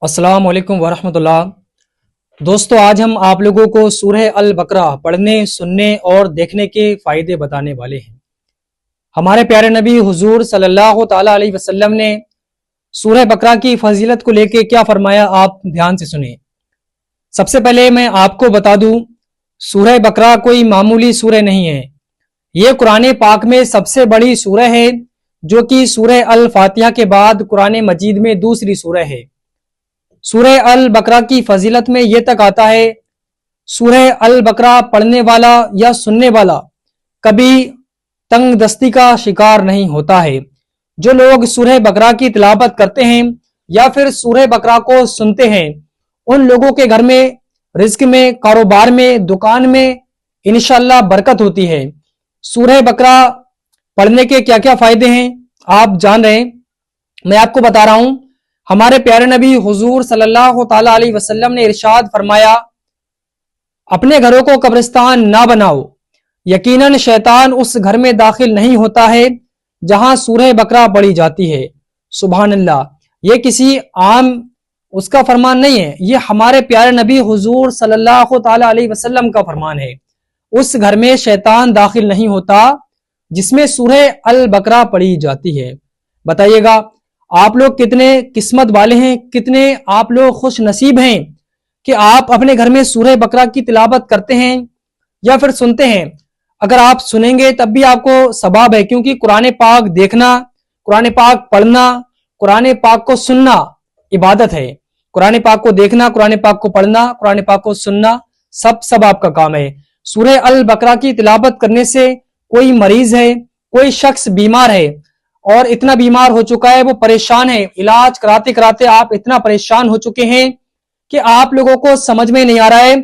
अस्सलाम वालेकुम वरहमतुल्लाह। दोस्तों, आज हम आप लोगों को सूरह अल बकरा पढ़ने, सुनने और देखने के फ़ायदे बताने वाले हैं। हमारे प्यारे नबी हुजूर सल्लल्लाहु ताला अलैहि वसल्लम ने सूरह बकरा की फजीलत को लेके क्या फरमाया, आप ध्यान से सुने। सबसे पहले मैं आपको बता दूं, सूरह बकरा कोई मामूली सूरह नहीं है। ये कुरान पाक में सबसे बड़ी सूरह है, जो कि सूरह अल फातिहा के बाद कुरान मजीद में दूसरी सूरह है। सूरह अल बकरा की फजीलत में यह तक आता है, सूरह अल बकरा पढ़ने वाला या सुनने वाला कभी तंग दस्ती का शिकार नहीं होता है। जो लोग सूरह बकरा की तिलावत करते हैं या फिर सूरह बकरा को सुनते हैं, उन लोगों के घर में, रिज्क में, कारोबार में, दुकान में इंशाअल्लाह बरकत होती है। सूरह बकरा पढ़ने के क्या क्या फायदे हैं आप जान रहे हैं, मैं आपको बता रहा हूं। हमारे प्यारे नबी हुजूर सल्लल्लाहु ताला अलैहि वसल्लम ने इरशाद फरमाया, अपने घरों को कब्रिस्तान ना बनाओ, यकीनन शैतान उस घर में दाखिल नहीं होता है जहां सूरह बकरा पढ़ी जाती है। सुभान अल्लाह। ये किसी आम उसका फरमान नहीं है, ये हमारे प्यारे नबी हुजूर सल्लल्लाहु ताला अलैहि वसल्लम का फरमान है। उस घर में शैतान दाखिल नहीं होता जिसमें सूरह अल बकरा पढ़ी जाती है। बताइएगा, आप लोग कितने किस्मत वाले हैं, कितने आप लोग खुश नसीब हैं कि आप अपने घर में सूरह बकरा की तिलावत करते हैं या फिर सुनते हैं। अगर आप सुनेंगे तब भी आपको सवाब है, क्योंकि कुरान पाक देखना, कुरान पाक पढ़ना, कुरान पाक को सुनना इबादत है। कुरान पाक को देखना, कुरान पाक को पढ़ना, कुरान पाक को सुनना सब आपका काम है। सूरह अल बकरा की तिलावत करने से कोई मरीज है, कोई शख्स बीमार है और इतना बीमार हो चुका है, वो परेशान है, इलाज कराते कराते आप इतना परेशान हो चुके हैं कि आप लोगों को समझ में नहीं आ रहा है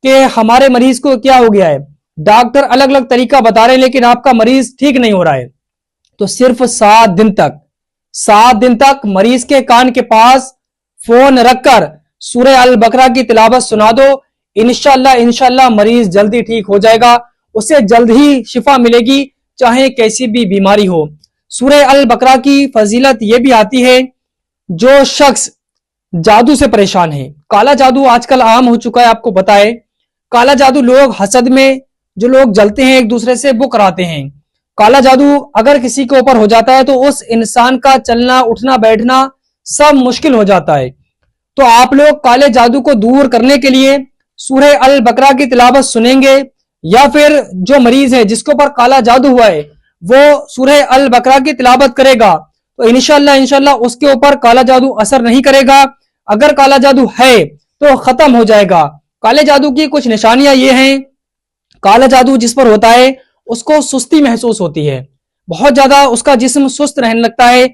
कि हमारे मरीज को क्या हो गया है। डॉक्टर अलग अलग तरीका बता रहे हैं, लेकिन आपका मरीज ठीक नहीं हो रहा है। तो सिर्फ 7 दिन तक मरीज के कान के पास फोन रखकर सूरह अल बकरा की तिलावत सुना दो। इंशाअल्लाह मरीज जल्दी ठीक हो जाएगा, उसे जल्द ही शिफा मिलेगी, चाहे कैसी भी बीमारी हो। सूरह अल बकरा की फजीलत यह भी आती है, जो शख्स जादू से परेशान है, काला जादू आजकल आम हो चुका है, आपको पता है। काला जादू लोग हसद में जो लोग जलते हैं एक दूसरे से वो कराते हैं। काला जादू अगर किसी के ऊपर हो जाता है तो उस इंसान का चलना, उठना, बैठना सब मुश्किल हो जाता है। तो आप लोग काले जादू को दूर करने के लिए सूरह अल बकरा की तिलावत सुनेंगे, या फिर जो मरीज है जिसके ऊपर काला जादू हुआ है वो सूरह अल बकरा की तिलावत करेगा, तो इंशाअल्लाह उसके ऊपर काला जादू असर नहीं करेगा। अगर काला जादू है तो खत्म हो जाएगा। काले जादू की कुछ निशानियां ये हैं, काला जादू जिस पर होता है उसको सुस्ती महसूस होती है, बहुत ज्यादा उसका जिस्म सुस्त रहने लगता है,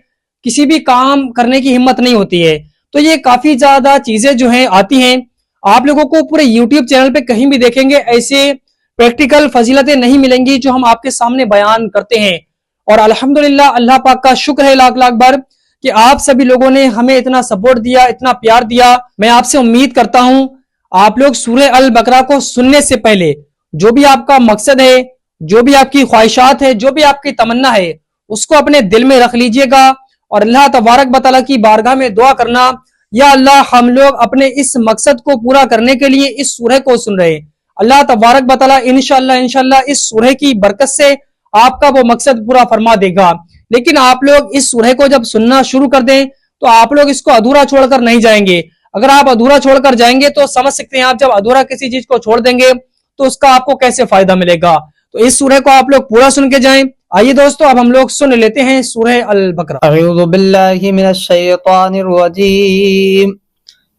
किसी भी काम करने की हिम्मत नहीं होती है। तो ये काफी ज्यादा चीजें जो हैं आती हैं। आप लोगों को पूरे यूट्यूब चैनल पे कहीं भी देखेंगे ऐसे प्रैक्टिकल फजीलतें नहीं मिलेंगी जो हम आपके सामने बयान करते हैं। और अल्हम्दुलिल्लाह, अल्लाह पाक का शुक्र है लाख लाख बार कि आप सभी लोगों ने हमें इतना सपोर्ट दिया, इतना प्यार दिया। मैं आपसे उम्मीद करता हूं आप लोग सूरह अल बकरा को सुनने से पहले जो भी आपका मकसद है, जो भी आपकी ख्वाहिशात है, जो भी आपकी तमन्ना है, उसको अपने दिल में रख लीजिएगा और अल्लाह तबारक व तआला की बारगाह में दुआ करना, या अल्लाह हम लोग अपने इस मकसद को पूरा करने के लिए इस सूरह को सुन रहे हैं। अल्लाह तबारक व तआला इंशाअल्लाह इस सूरह की बरकत से आपका वो मकसद पूरा फरमा देगा। लेकिन आप लोग इस सूरह को जब सुनना शुरू कर दें तो आप लोग इसको अधूरा छोड़कर नहीं जाएंगे। अगर आप अधूरा छोड़कर जाएंगे तो समझ सकते हैं, आप जब अधूरा किसी चीज को छोड़ देंगे तो उसका आपको कैसे फायदा मिलेगा। तो इस सूरह को आप लोग पूरा सुन के जाएं। आइए दोस्तों, अब हम लोग सुन लेते हैं सूरह अल बकरा। अऊज़ु बिल्लाहि मिनश शैतानिर रजीम।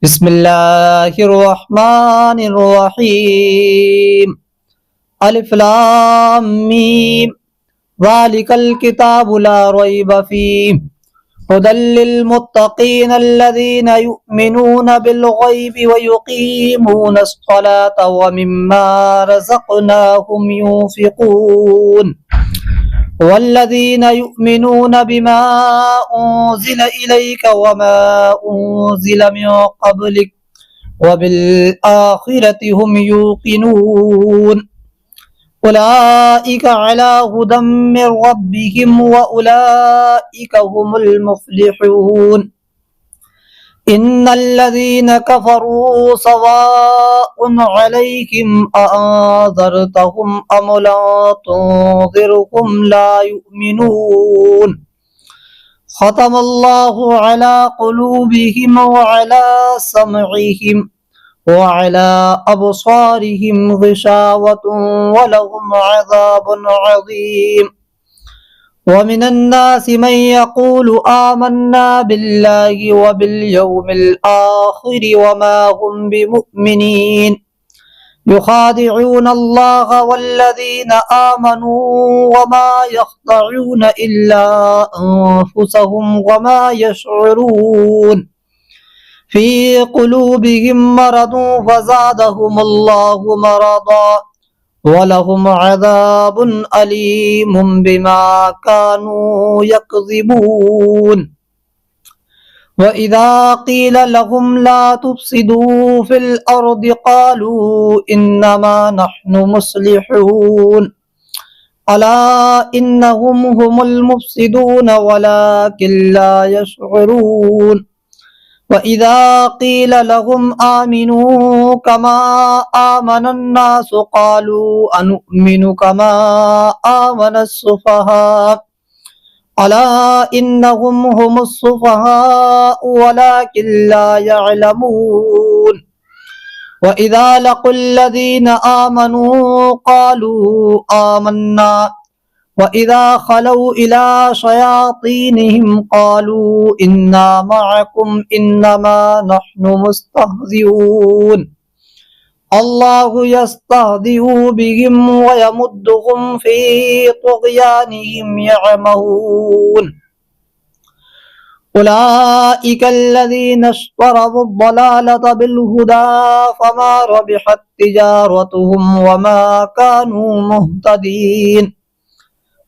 बिस्मिल्लाहिर रहमानिर रहीम। अलिफ लाम मीम। ज़ालिकल किताबु ला रैब फीह हुदल लिल मुत्तक़ीन अल्लज़ीना युमिनूना बिल गैबि व युक़ीमूनस सलाता व मिम्मा रज़क़नाहुम युनफ़िक़ून वल्लज़ीना युमिनूना बिमा उन्ज़िला इलैका व मा उन्ज़िला मिन क़ब्लिक व बिल आखिरति हुम यूक़िनून उलाइका अला हुदम मिन रब्बिहिम व उलाइका हुमुल मुफ़्लिहून। इन्नल्लज़ीन कफ़रू सवाउन अलैहिम अअंज़रतहुम अम ला तुंज़िरहुम ला युमिनून ख़तमल्लाहु अला क़ुलूबिहिम व अला समइहिम व अला अबसारिहिम ग़िशावतुन व लहुम अज़ाबुन अज़ीम वमिन अन्नास मन यक़ूलु आमन्ना बिल्लाहि व बिल-यौमिल आखिर वमा हुम बिमुमिनीन युखादिऊन अल्लाह वल्लज़ीन आमनू वमा यख़दऊन इल्ला अनफुसहुम वमा यशऊरून फी क़ुलूबिहिम मरदुन फ़ज़ादहुमुल्लाहु मरदा वलहुम अज़ाबुन अलीमुम बिमा कानू यकज़िबून वइज़ा क़ील लहुम ला तुफ़्सिदू फ़िल अर्दि क़ालू इन्नमा नहनु मुस्लिहून अला इन्नहुम हुमुल मुफ़्सिदून वलाकिन ला यशऊरून वइज़ा क़ील लहुम आमिनू कमा आमनन नास क़ालू अनुमिनु कमा आमनस सुफ़हा अला इन्नहुम हुमुस सुफ़हा वलाकिन ला यअलमून वइज़ा लक़ुल्लज़ीन आमनू क़ालू आमन्ना वइज़ा ख़लौ इला शयातीनिहिम क़ालू इन्ना मअकुम इन्नमा नहनु मुस्तहज़िऊन अल्लाहु यस्तहज़िउ बिहिम व यमुद्दुहुम फ़ी तुग़यानिहिम यअमहून उलाइकल्लज़ीना इश्तरवुद्दलालता बिलहुदा फ़मा रबिहत तिजारतुहुम वमा कानू मुहतदीन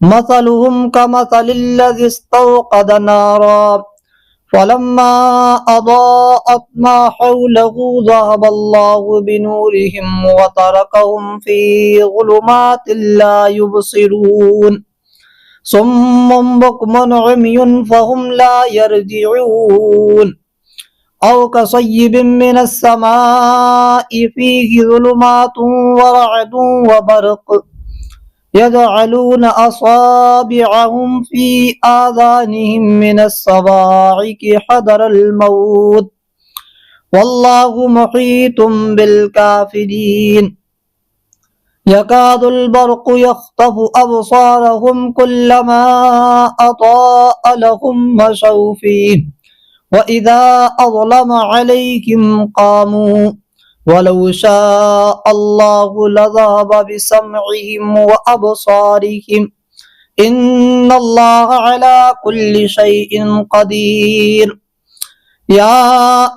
मसलुहुम कमसलिल्लज़ी इस्तौक़द नारा फलम्मा अज़ाअत मा हौलहु ज़हबल्लाहु बिनूरिहिम व तरकहुम फ़ी ज़ुलुमातिन ला युबसिरून सुम्मुन बुक्मुन उम्युन फ़हुम ला यरजिऊन औ कसय्यिबिन मिनस समाइ फ़ीहि ज़ुलुमातुन व रअदुन व बर्क़ यजअलून असाबिअहुम फ़ी आज़ानिहिम मिनस सवाइक़ि हज़रल मौत वल्लाहु मुहीतुम बिल काफ़िरीन यकादुल बर्क़ु यख़्तफ़ु अबसारहुम कुल्लमा अज़ाअ लहुम मशौ फ़ीहि व इज़ा अज़लम अलैहिम क़ामू वलौ शाअ अल्लाहु लज़हब बिसमइहिम व अबसारिहिम इन्नल्लाह अला कुल्लि शैइन क़दीर या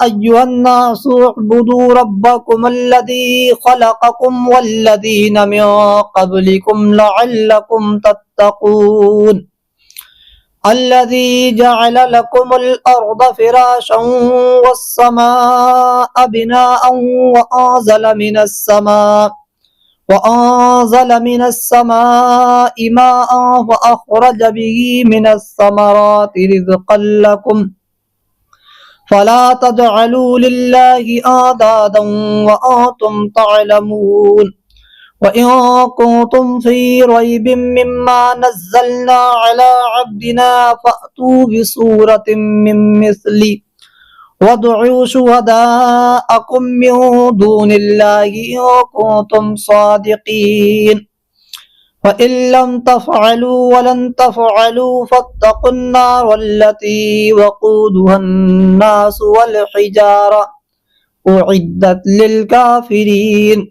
अय्युहन्नासु उअ्बुदू रब्बकुमुल्लज़ी ख़लक़कुम वल्लज़ीना मिन क़ब्लिकुम लअल्लकुम तत्तक़ून अल्लज़ी जअल लकुमुल अर्द फ़िराशं वस्समाअ बिनाअन वअंज़ल मिनस समाइ माअन फ़अख़रज बिही मिनस समराति रिज़क़न लकुम फला तजअलू लिल्लाहि अंदादन वअंतुम तअलमून वइन कुंतुम फ़ी रैबिन मिम्मा नज़्ज़लना अला अब्दिना फ़अतू बिसूरतिन मिन मिस्लिहि वदउ शुहदाअकुम मिन दूनिल्लाहि इन कुंतुम सादिक़ीन फ़इन लम तफ़अलू वलन तफ़अलू फ़त्तक़ुन्नार अल्लती वक़ूदुहन्नासु वल हिजारा उइद्दत लिलकाफ़िरीन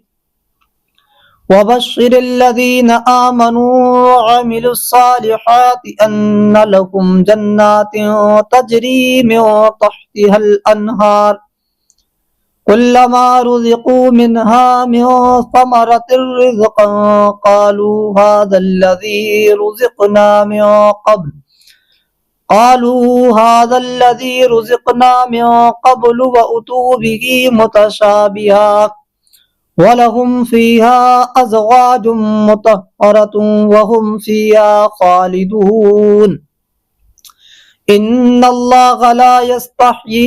वबश्शिरिल्लज़ीना आमनू वअमिलुस्सालिहाति अन्न लहुम जन्नातिन तजरी मिन तहतिहल अन्हार कुल्लमा रुज़िक़ू मिन्हा मिन समरतिर रिज़क़न क़ालू हाज़ल्लज़ी रुज़िक़ना मिन क़ब्लु वउतू बिही मुतशाबिहा वलहुम फ़ीहा अज़वाजुम मुतहहरतुन वहुम फ़ीहा ख़ालिदून इन्नल्लाह ला यस्तही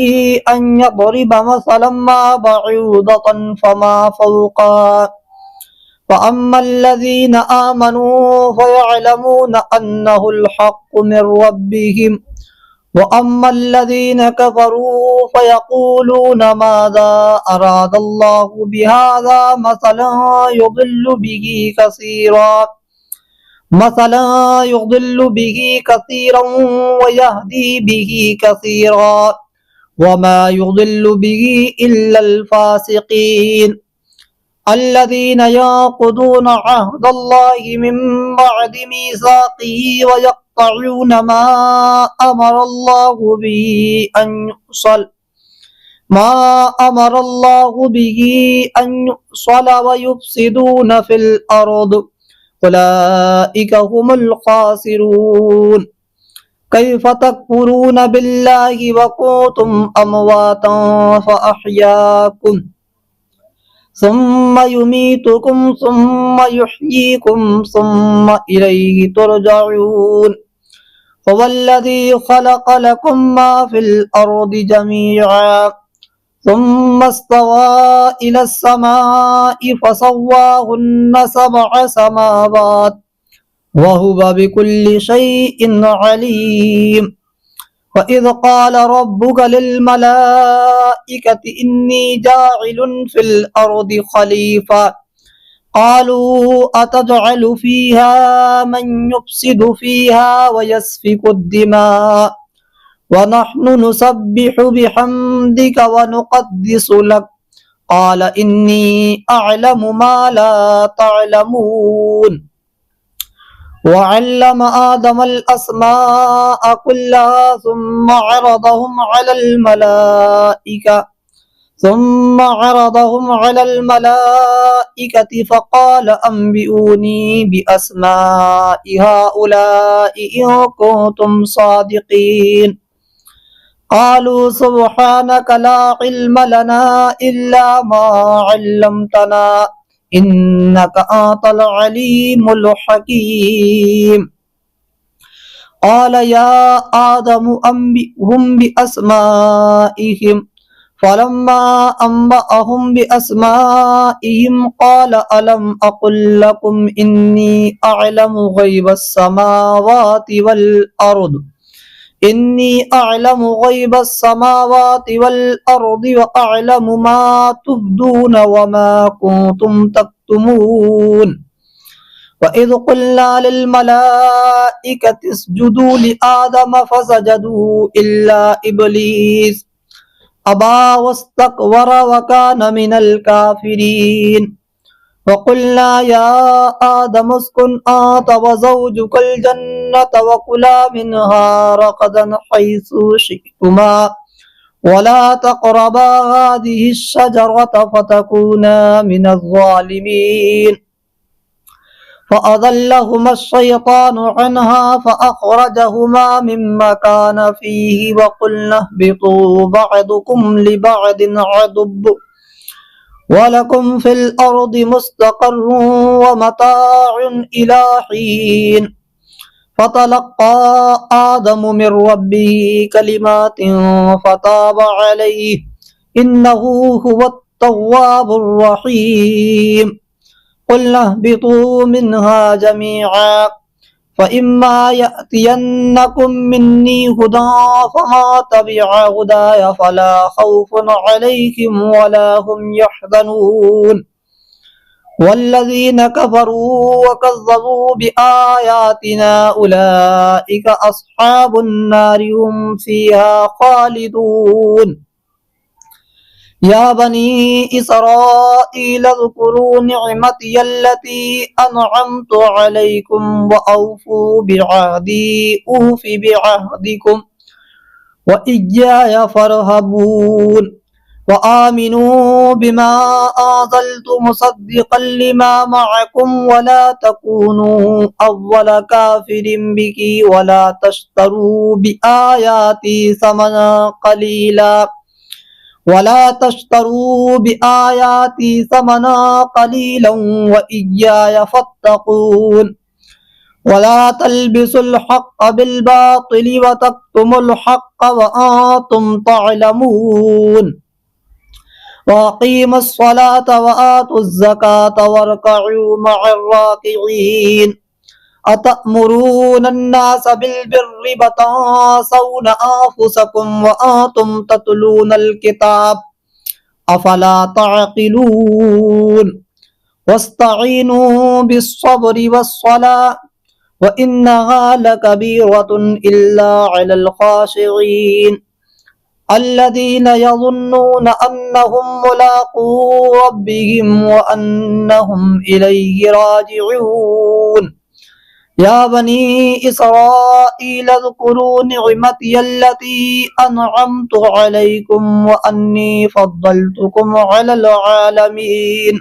अन यضرब मसलन मा बऊदतन फमा फौका फअम्मा अल्लज़ीना आमनू फयअलमून अन्नहुल हक़्क़ु मिर रब्बिहिम वअम्मा अल्लज़ीना कफ़रू फयक़ूलून माज़ा अरादल्लाहु बिहाज़ा मसलन युज़िल्लु बिही कसीरा वयहदी बिही कसीरा वमा युज़िल्लु बिही इल्लल फ़ासिक़ीन अल्लज़ीना यंक़ुदून अहदल्लाहि मिन बअदि मीसाक़िही वयक़्तऊन मा अमरल्लाहु बिही अन युसल वयुफ़्सिदून फ़िल अर्द उलाइका हुमुल ख़ासिरून कैफ़ तकफ़ुरून बिल्लाहि व कुन्तुम अमवातन फ़अहयाकुम सुम्मा युमीतुकुम सुम्मा युह्यीकुम सुम्मा इलैहि तुरजऊन हुवल्लज़ी ख़लक़ लकुम मा फ़िल अर्दि जमीअन सुम्मा इस्तवा इलस समाइ फ़सव्वाहुन्न सबअ समावात वहुव बिकुल्लि शैइन अलीम वइज़ क़ाल रब्बुक लिल्मलाइकति इन्नी जाइलुन फ़िल अर्दि ख़लीफ़ा क़ालू अतजअलु फ़ीहा मन युफ़्सिदु फ़ीहा वयस्फ़िकु द्दिमाअ वनहनु नुसब्बिहु बिहम्दिक वनुक़द्दिसु लक क़ाल इन्नी अअलमु मा ला तअलमून वअल्लम आदमल अस्माअ कुल्लहा ثم عرضهم على الملائكة فقال أنبئوني بأسماء هؤلاء إن كنتم صادقين قالوا سبحانك لا علم لنا إلا ما علمتنا إنك أنت العليم الحكيم قال يا آدم أنبئهم بأسمائهم فلما أنبأهم بأسمائهم قال ألم أقل لكم إني أعلم غيب السماوات والأرض وأعلم ما تبدون وما كنتم تكتمون وإذ قلنا للملائكة اسجدوا لآدم فسجدوا إلا إبليس أبى واستكبر وكان من الكافرين وقلنا يا آدم اسكن أنت وزوجك الجنة وكلا منها رغدا حيث شئتما ولا تقربا هذه الشجرة فتكونا من الظالمين فأضلهما الشيطان عنها فأخرجهما مما كان فيه وقلنا اهبطوا بعضكم لبعض عدو ولكم في الأرض مستقر ومتاع إلى حين فتلقى آدم من ربه كلمات فتاب عليه إنه هو التواب الرحيم قلنا اهبطوا منها جميعا فإما يأتينكم مني هدى فما تبع هداي فلا خوف عليهم ولا هم يحزنون والذين كفروا وكذبوا بآياتنا أولئك أصحاب النار هم فيها خالدون يا بني إسرائيل اذكروا نعمتي التي أنعمت عليكم وأوفوا بعهدي أوف بعهدكم وإياي فارهبون وآمنوا بما أنزلت مصدقا لما معكم ولا تكونوا أول كافر به ولا تشتروا بآياتي ثمنا قليلا وإياي فاتقون वला तल्बिसुल हक़्क़ बिल बातिल व तक्तुमुल हक़्क़ व अंतुम तअलमून वअक़ीमुस सलात व आतुज़ ज़कात वरकऊ मअर राकिईन अतअमुरून अन्नास बिल बिर्रि व तंसौन अंफुसकुम व अंतुम ततलूनल किताब अफला तअक़िलून वस्तईनू बिस्सब्रि वस्सलाह व इन्नहा लकबीरतुन इल्ला अलल खाशिईन अल्लज़ीन यज़ुन्नून अन्नहुम मुलाक़ू रब्बिहिम व अन्नहुम इलैहि राजिऊन या बनी इसराईल ज़कुरू निअमती अल्लती अनअमतु अलैकुम व अन्नी फ़द्दलतुकुम अलल आलमीन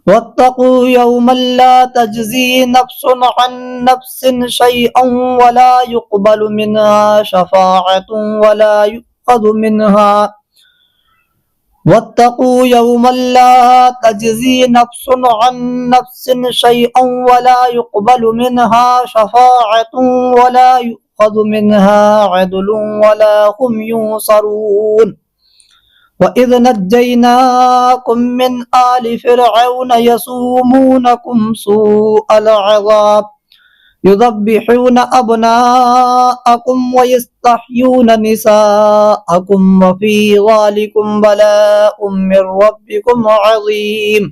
वत्तक़ू यौमन ला तज्ज़ी नफ्सुन अन नफ्सिन शैअन वला युक़बलु मिन्हा शफ़ाअतुन वला युअख़ज़ु मिन्हा वत्तक़ू यौमन ला तज्ज़ी नफ्सुन अन नफ्सिन शैअन वला युक़बलु मिन्हा शफ़ाअतुन वला युअख़ज़ु मिन्हा अदलुन वला हुम युंसरून वइज़ नज्जयनाकुम मिन आलि फ़िरऔन यसूमूनकुम सूअल अज़ाब युज़ब्बिहून अब्नाअकुम व यस्तहयून निसाअकुम व फ़ी ज़ालिकुम बलाउम मिर रब्बिकुम अज़ीम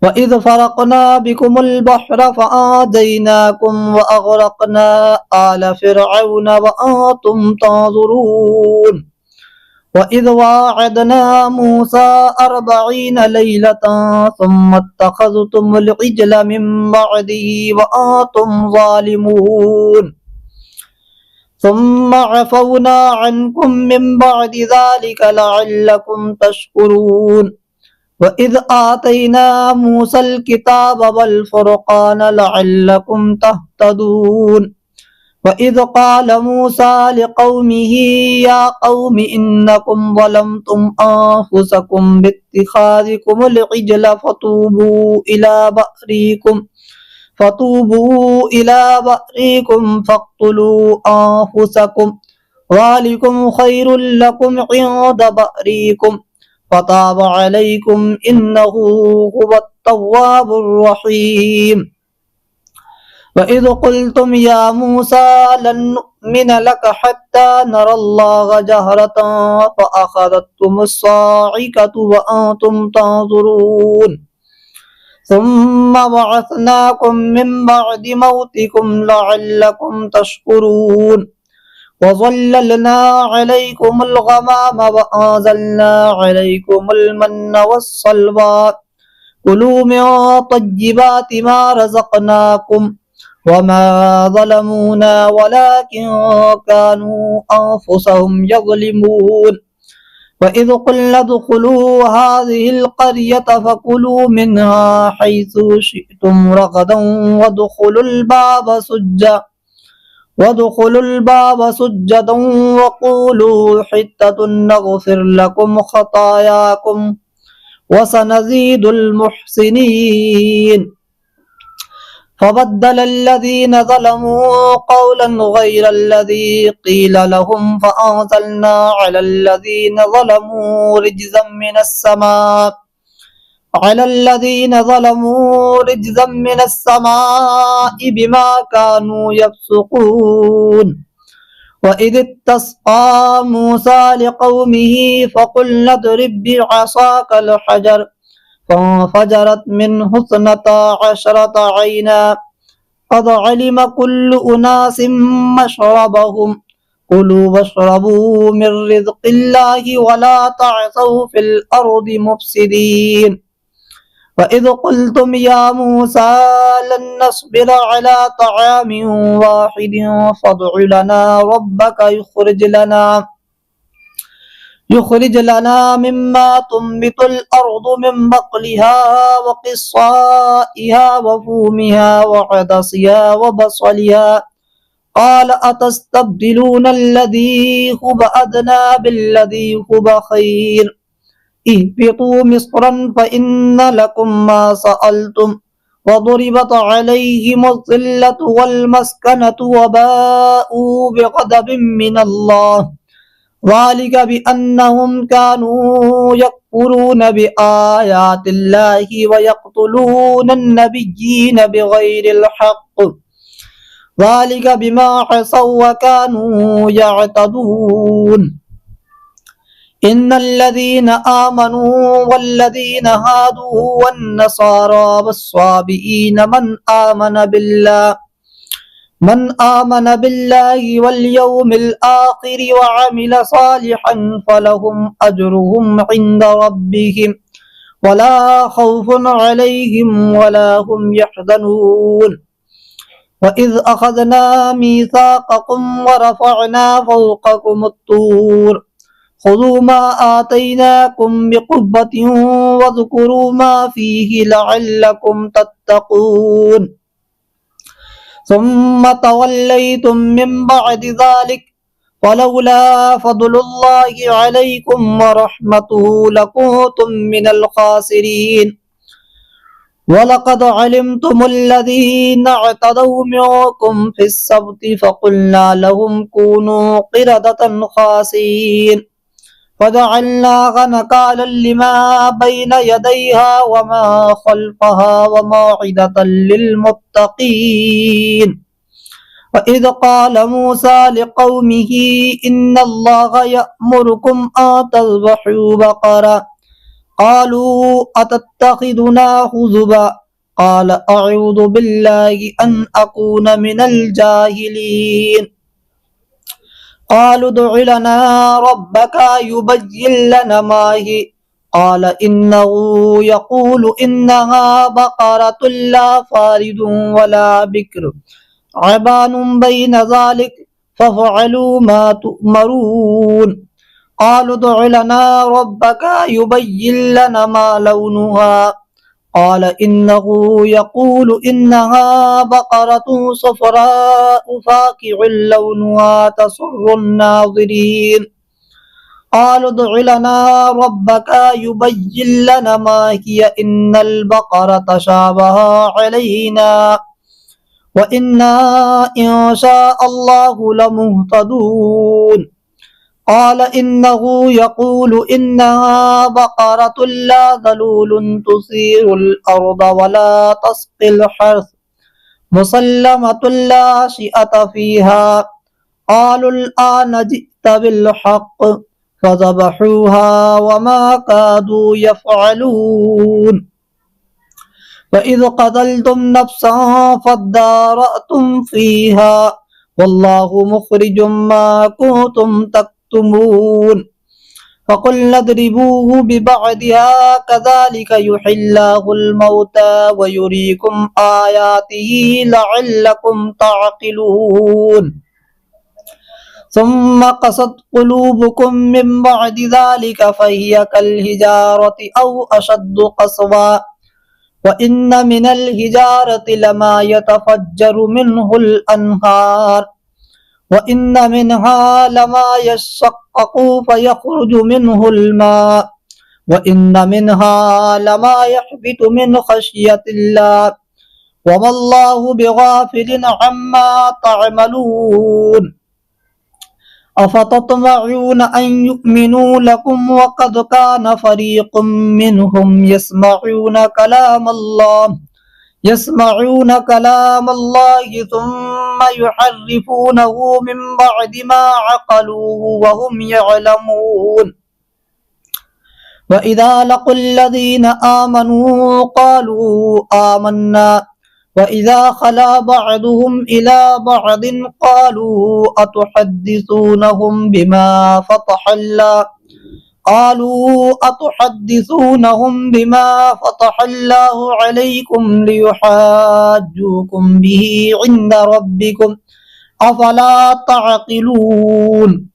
वइज़ फ़रक़ना बिकुमुल बहर फ़अंजयनाकुम व अग़रक़ना आल फ़िरऔन व अंतुम तंज़ुरून वइज़ वाअदना मूसा 40 लैलतन सुम्मा इत्तख़ज़्तुमुल इज्ल मिन बअदिही व अंतुम ज़ालिमून सुम्मा अफ़ौना अन्कुम मिन बअदि ज़ालिक लअल्लकुम तशकुरून वइज़ आतैना मूसल किताब वल फ़ुरक़ान लअल्लकुम तहतदून वइज़ क़ाल मूसा लिक़ौमिही या क़ौमि इन्नकुम ज़लमतुम अन्फुसकुम बित्तिख़ाज़िकुमुल इज्ल फ़तूबू इला बअरिकुम फ़क़्तुलू अन्फुसकुम ज़ालिकुम ख़ैरुल लकुम इन्द बअरिकुम फ़ताब अलैकुम इन्नहु हुवत तव्वाबुर रहीम वइज़ क़ुल्तुम या मूसा लन नुअ्मिन लक हत्ता नरल्लाह जहरतन फ़अख़ज़तकुमुस साइक़तु व अंतुम तंज़ुरून सुम्मा बअसनाकुम मिन बअदि मौतिकुम लअल्लकुम तशकुरून वज़ल्ललना अलैकुमुल गमाम व अंज़लना अलैकुमुल मन्न वस्सलवा कुलू मिन तय्यिबाति मा रज़क़नाकुम वमा ज़लमूना वलाकिन कानू अन्फुसहुम यज़लिमून वइज़ क़ुल्ना उद्ख़ुलू हाज़िहिल क़र्यत फ़कुलू मिन्हा हैसु शिअ्तुम रग़दन वद्ख़ुलुल बाब सुज्जदन वक़ूलू हित्ततुन नग़फ़िर लकुम ख़तायाकुम वसनज़ीदुल मुहसिनीन फ़बद्दल अल्लज़ीन ज़लमू क़ौलन ग़ैरल्लज़ी क़ील लहुम फ़अंज़लना अलल्लज़ीन ज़लमू रिज्ज़म मिनस्समाइ बिमा कानू यफ़्सुक़ून वइज़ इस्तस्क़ा मूसा लिक़ौमिही फ़क़ुल्ना इद्रिब बिअसाकल हजर फ़ंफ़जरत मिन्हु इस्नता अशरता ऐना क़द अलिम कुल्लु उनासिम मशरबहुम कुलू वश्रबू मिन रिज़्क़िल्लाहि वला तअसौ फ़िल अर्दि मुफ़्सिदीन वइज़ क़ुल्तुम या मूसा लन नस्बिर अला तआमिन वाहिदिन फ़ad'ु लना रब्बक युख़रिज लना मिम्मा तुंबितुल अर्दु मिन बक़लिहा व क़िस्साइहा व फ़ूमिहा व अदसिहा व बसलिहा क़ाल अतस्तब्दिलून अल्लज़ी हुव अदना बिल्लज़ी हुव ख़ैर इहबितू मिस्रन फ़इन्न लकुम मा सअल्तुम وضربت عليهم الذلة والمسكنة وباءوا بغضب من الله ذلك بأنهم كانوا يكفرون بآيات الله ويقتلون النبيين بغير الحق ذلك بما عصوا وكانوا يعتدون إن الذين آمنوا والذين هادوا والنصارى والصابئين من آمن بالله واليوم الآخر وعمل صالحا فلهم أجرهم عند ربهم ولا خوف عليهم ولا هم يحزنون وإذ أخذنا ميثاقكم ورفعنا فوقكم الطور خذوا ما آتيناكم بقوة واذكروا ما فيه لعلكم تتقون ثم توليتم من بعد ذلك ولولا فضل الله عليكم ورحمته لكنتم من الخاسرين ولقد علمتم الذين اعتدوا منكم في السبت فقلنا لهم كونوا قردة خاسئين فجعلناها نكالا لما بين يديها وما خلفها وموعظة للمتقين وإذ قال موسى لقومه إن الله يأمركم أن تذبحوا بقرة قالوا أتتخذنا هزوا قال أعوذ بالله أن أكون من الجاهلين قالوا ادع لنا ربك يبين لنا ما هي قال إنه يقول إنها بقرة لا فارض ولا بكر عبان بين ذلك فافعلوا ما تؤمرون قالوا ادع لنا ربك يبين لنا ما لونها قال إنه يقول إنها بقرة صفراء فاقع لونها تسر الناظرين قالوا ادع لنا ربك يبين لنا ما هي إن البقرة تشابه علينا وإنا إن شاء الله لمهتدون قال إنه يقول إنها بقرة لا ذلول تثير الأرض ولا تسقي الحرث مسلمة لا شيئة فيها قالوا الآن جئت بالحق فذبحوها وما كادوا يفعلون وإذ قتلتم نفسا فادارأتم فيها والله مخرج ما كنتم تكتمون فقلنا اضربوه ببعضها كذلك يحيي الله الموتى ويريكم آياته لعلكم تعقلون ثم قست قلوبكم من بعد ذلك فهي كالحجارة أو أشد قسوة وإن من الحجارة لما يتفجر منه الأنهار وإن منها لما يشقق فيخرج منه الماء وإن منها لما يحبط من خشية الله وما الله بغافل عما تعملون أفتطمعون أن يؤمنوا لكم وقد كان فريق منهم يسمعون كلام الله ثم يحرفونه من بعد ما عقلوه وهم يعلمون وإذا لقوا الذين آمنوا قالوا آمنا وإذا خلا بعضهم إلى بعض قالوا أتحدثونهم بما فتح الله عليكم ليحاجوكم به عند ربكم أفلا تعقلون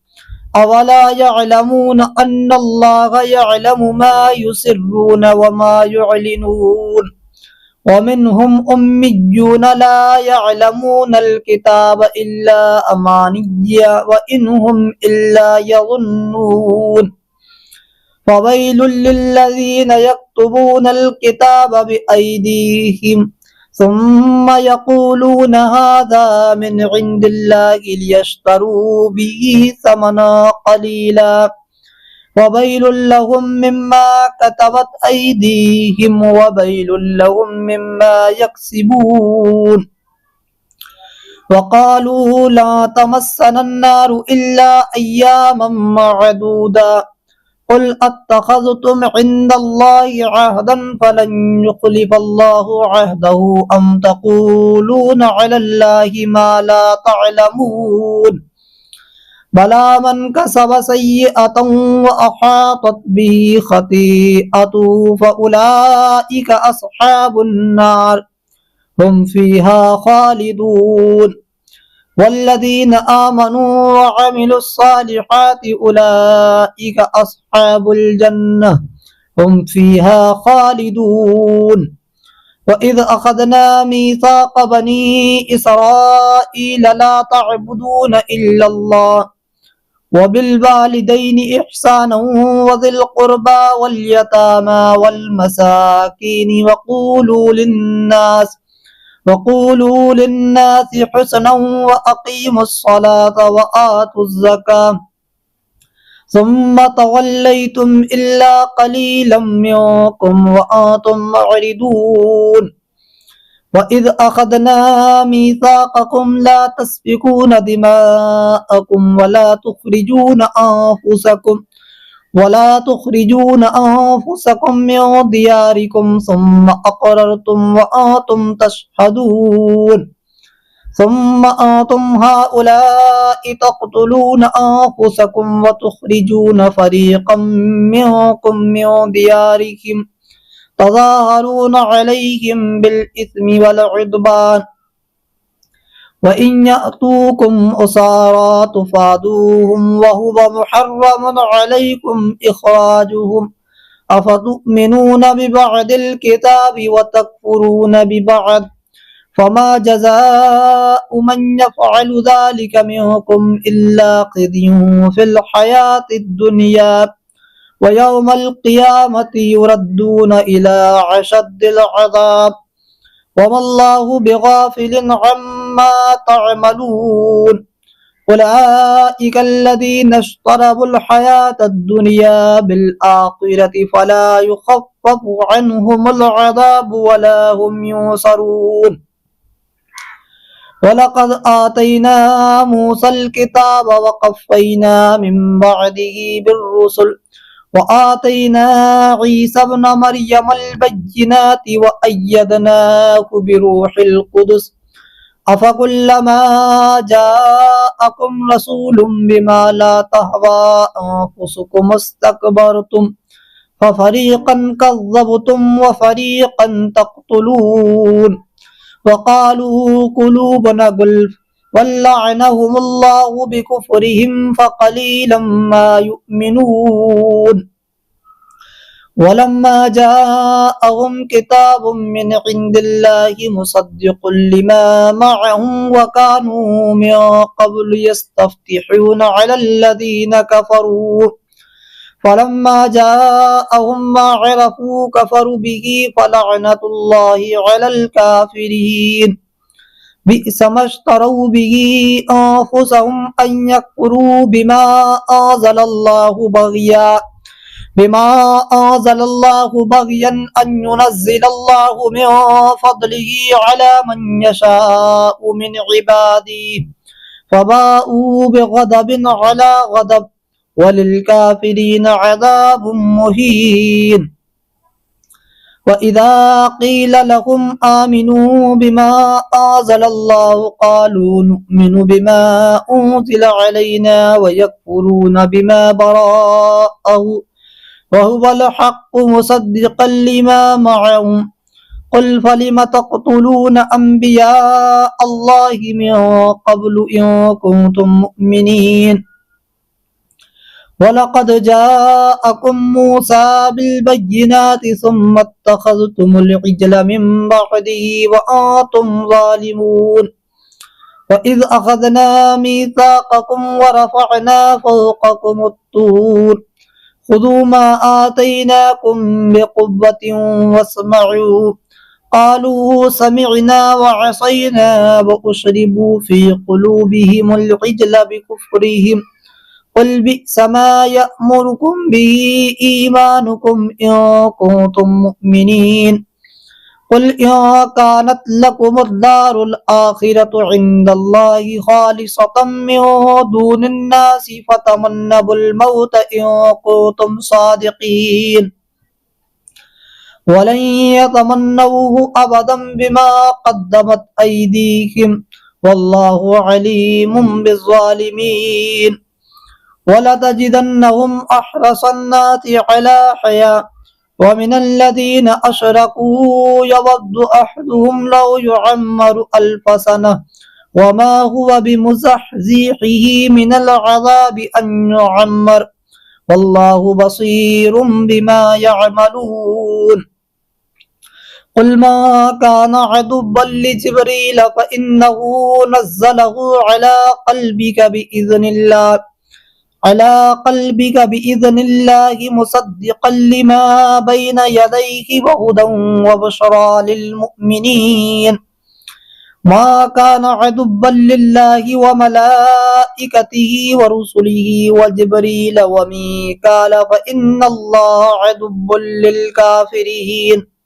أولا يعلمون أن الله يعلم ما يسرون وما يعلنون ومنهم أميون لا يعلمون الكتاب إلا أماني وإنهم إلا يظنون فويل للذين يكتبون الكتاب بأيديهم ثم يقولون هذا من عند الله ليشتروا به ثمنا قليلا وويل لهم مما كتبت أيديهم وويل لهم مما يكسبون وقالوا لا تمسنا النار إلا أياما معدودا قل أتخذتم عند الله عهدا فلن يخلف الله عهده أم تقولون على الله ما لا تعلمون بلى من كسب سيئة وأحاطت به خطيئته فأولئك أصحاب النار هم فيها خالدون والذين آمنوا وعملوا الصالحات أولئك أصحاب الجنة هم فيها خالدون وإذ أخذنا ميثاق بني إسرائيل لا تعبدون إلا الله وبالوالدين إحسانا وذي القربى واليتامى والمساكين وقولوا للناس حسنا وأقيموا الصلاة وآتوا الزكاة ثم توليتم إلا قليلا منكم وأنتم معرضون وإذ أخذنا ميثاقكم لا تسفكون دماءكم ولا تخرجون أنفسكم من دياركم ثم أقررتم وأنتم تشهدون ثم أنتم هؤلاء تقتلون أنفسكم وتخرجون فريقا منكم من ديارهم تظاهرون عليهم بالإثم والعدوان وإن يأتوكم أسارى تفادوهم وهو محرم عليكم إخراجهم أفتؤمنون ببعض الكتاب وتكفرون ببعض فما جزاء من يفعل ذلك منكم إلا خزي في الحياة الدنيا ويوم القيامة يردون إلى أشد العذاب وما الله بغافل عما تعملون أولئك الذين اشتروا الحياة الدنيا بالآخرة فلا يخفف عنهم العذاب ولا هم ينصرون ولقد آتينا موسى الكتاب وقفينا من بعده بالرسل وآتينا عيسى ابن مريم البينات وأيدناه بروح القدس أفكلما جاءكم رسول بما لا تهوى أنفسكم استكبرتم ففريقا كذبتم وفريقا تقتلون وقالوا قلوبنا غلف ولعنهم الله بكفرهم فقليلا ما يؤمنون ولما جاءهم كتاب من عند الله مصدق لما معهم وكانوا من قبل يستفتحون على الذين كفروا فلما جاءهم ما عرفوا كفروا به فلعنة الله على الكافرين بئس ما اشتروا به أنفسهم أن يكفروا بما أنزل الله بغيا أن ينزل الله من فضله على من يشاء من عباده فباءوا بغضب على غضب وللكافرين عذاب مهين وإذا قيل لهم آمنوا بما أنزل الله قالوا نؤمن بما أنزل علينا ويكفرون بما براءه وهو الحق مصدقا لما معهم قل فلم تقتلون أنبياء الله من قبل إن كنتم مؤمنين ولقد جاءكم موسى بالبينات ثم اتخذتم العجل من بعده وأنتم ظالمون وإذ أخذنا ميثاقكم ورفعنا فوقكم الطور خذوا ما آتيناكم بقوة واسمعوا قالوا سمعنا وعصينا وأشربوا في قلوبهم العجل بكفرهم قل بئس ما يأمركم به إيمانكم إن كنتم مؤمنين قل إن كانت لكم الدار الآخرة عند الله خالصة من دون الناس فتمنوا الموت إن كنتم صادقين ولن يتمنوه أبدا بما قدمت أيديهم والله عليم بالظالمين ولتجدنهم أحرص الناس على حياة ومن الذين أشركوا يود أحدهم لو يعمر 1000 سنة وما هو بمزحزحه من العذاب أن يعمر والله بصير بما يعملون قل ما كان عدوا لجبريل فإنه نزله على قلبك بإذن الله مصدقا لما بين يديه وهدى وبشرى للمؤمنين ما كان عدوا لله وملائكته ورسله وجبريل وميكال فإن الله عدو للكافرين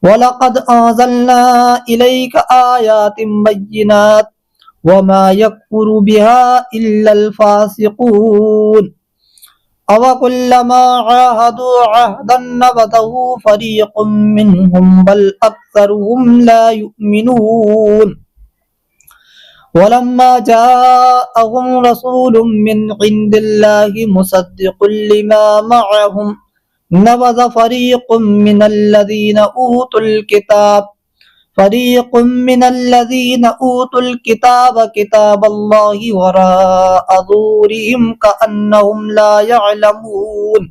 ولقد أنزلنا إليك آيات بينات وما يكفر بها إلا الفاسقون أوكلما عاهدوا عهدا نبذه فريق منهم بل أكثرهم لا يؤمنون ولما جاءهم رسول من عند الله مصدق لما معهم نبذ فريق من الذين أوتوا الكتاب كتاب الله وراء ظهورهم كأنهم لا يعلمون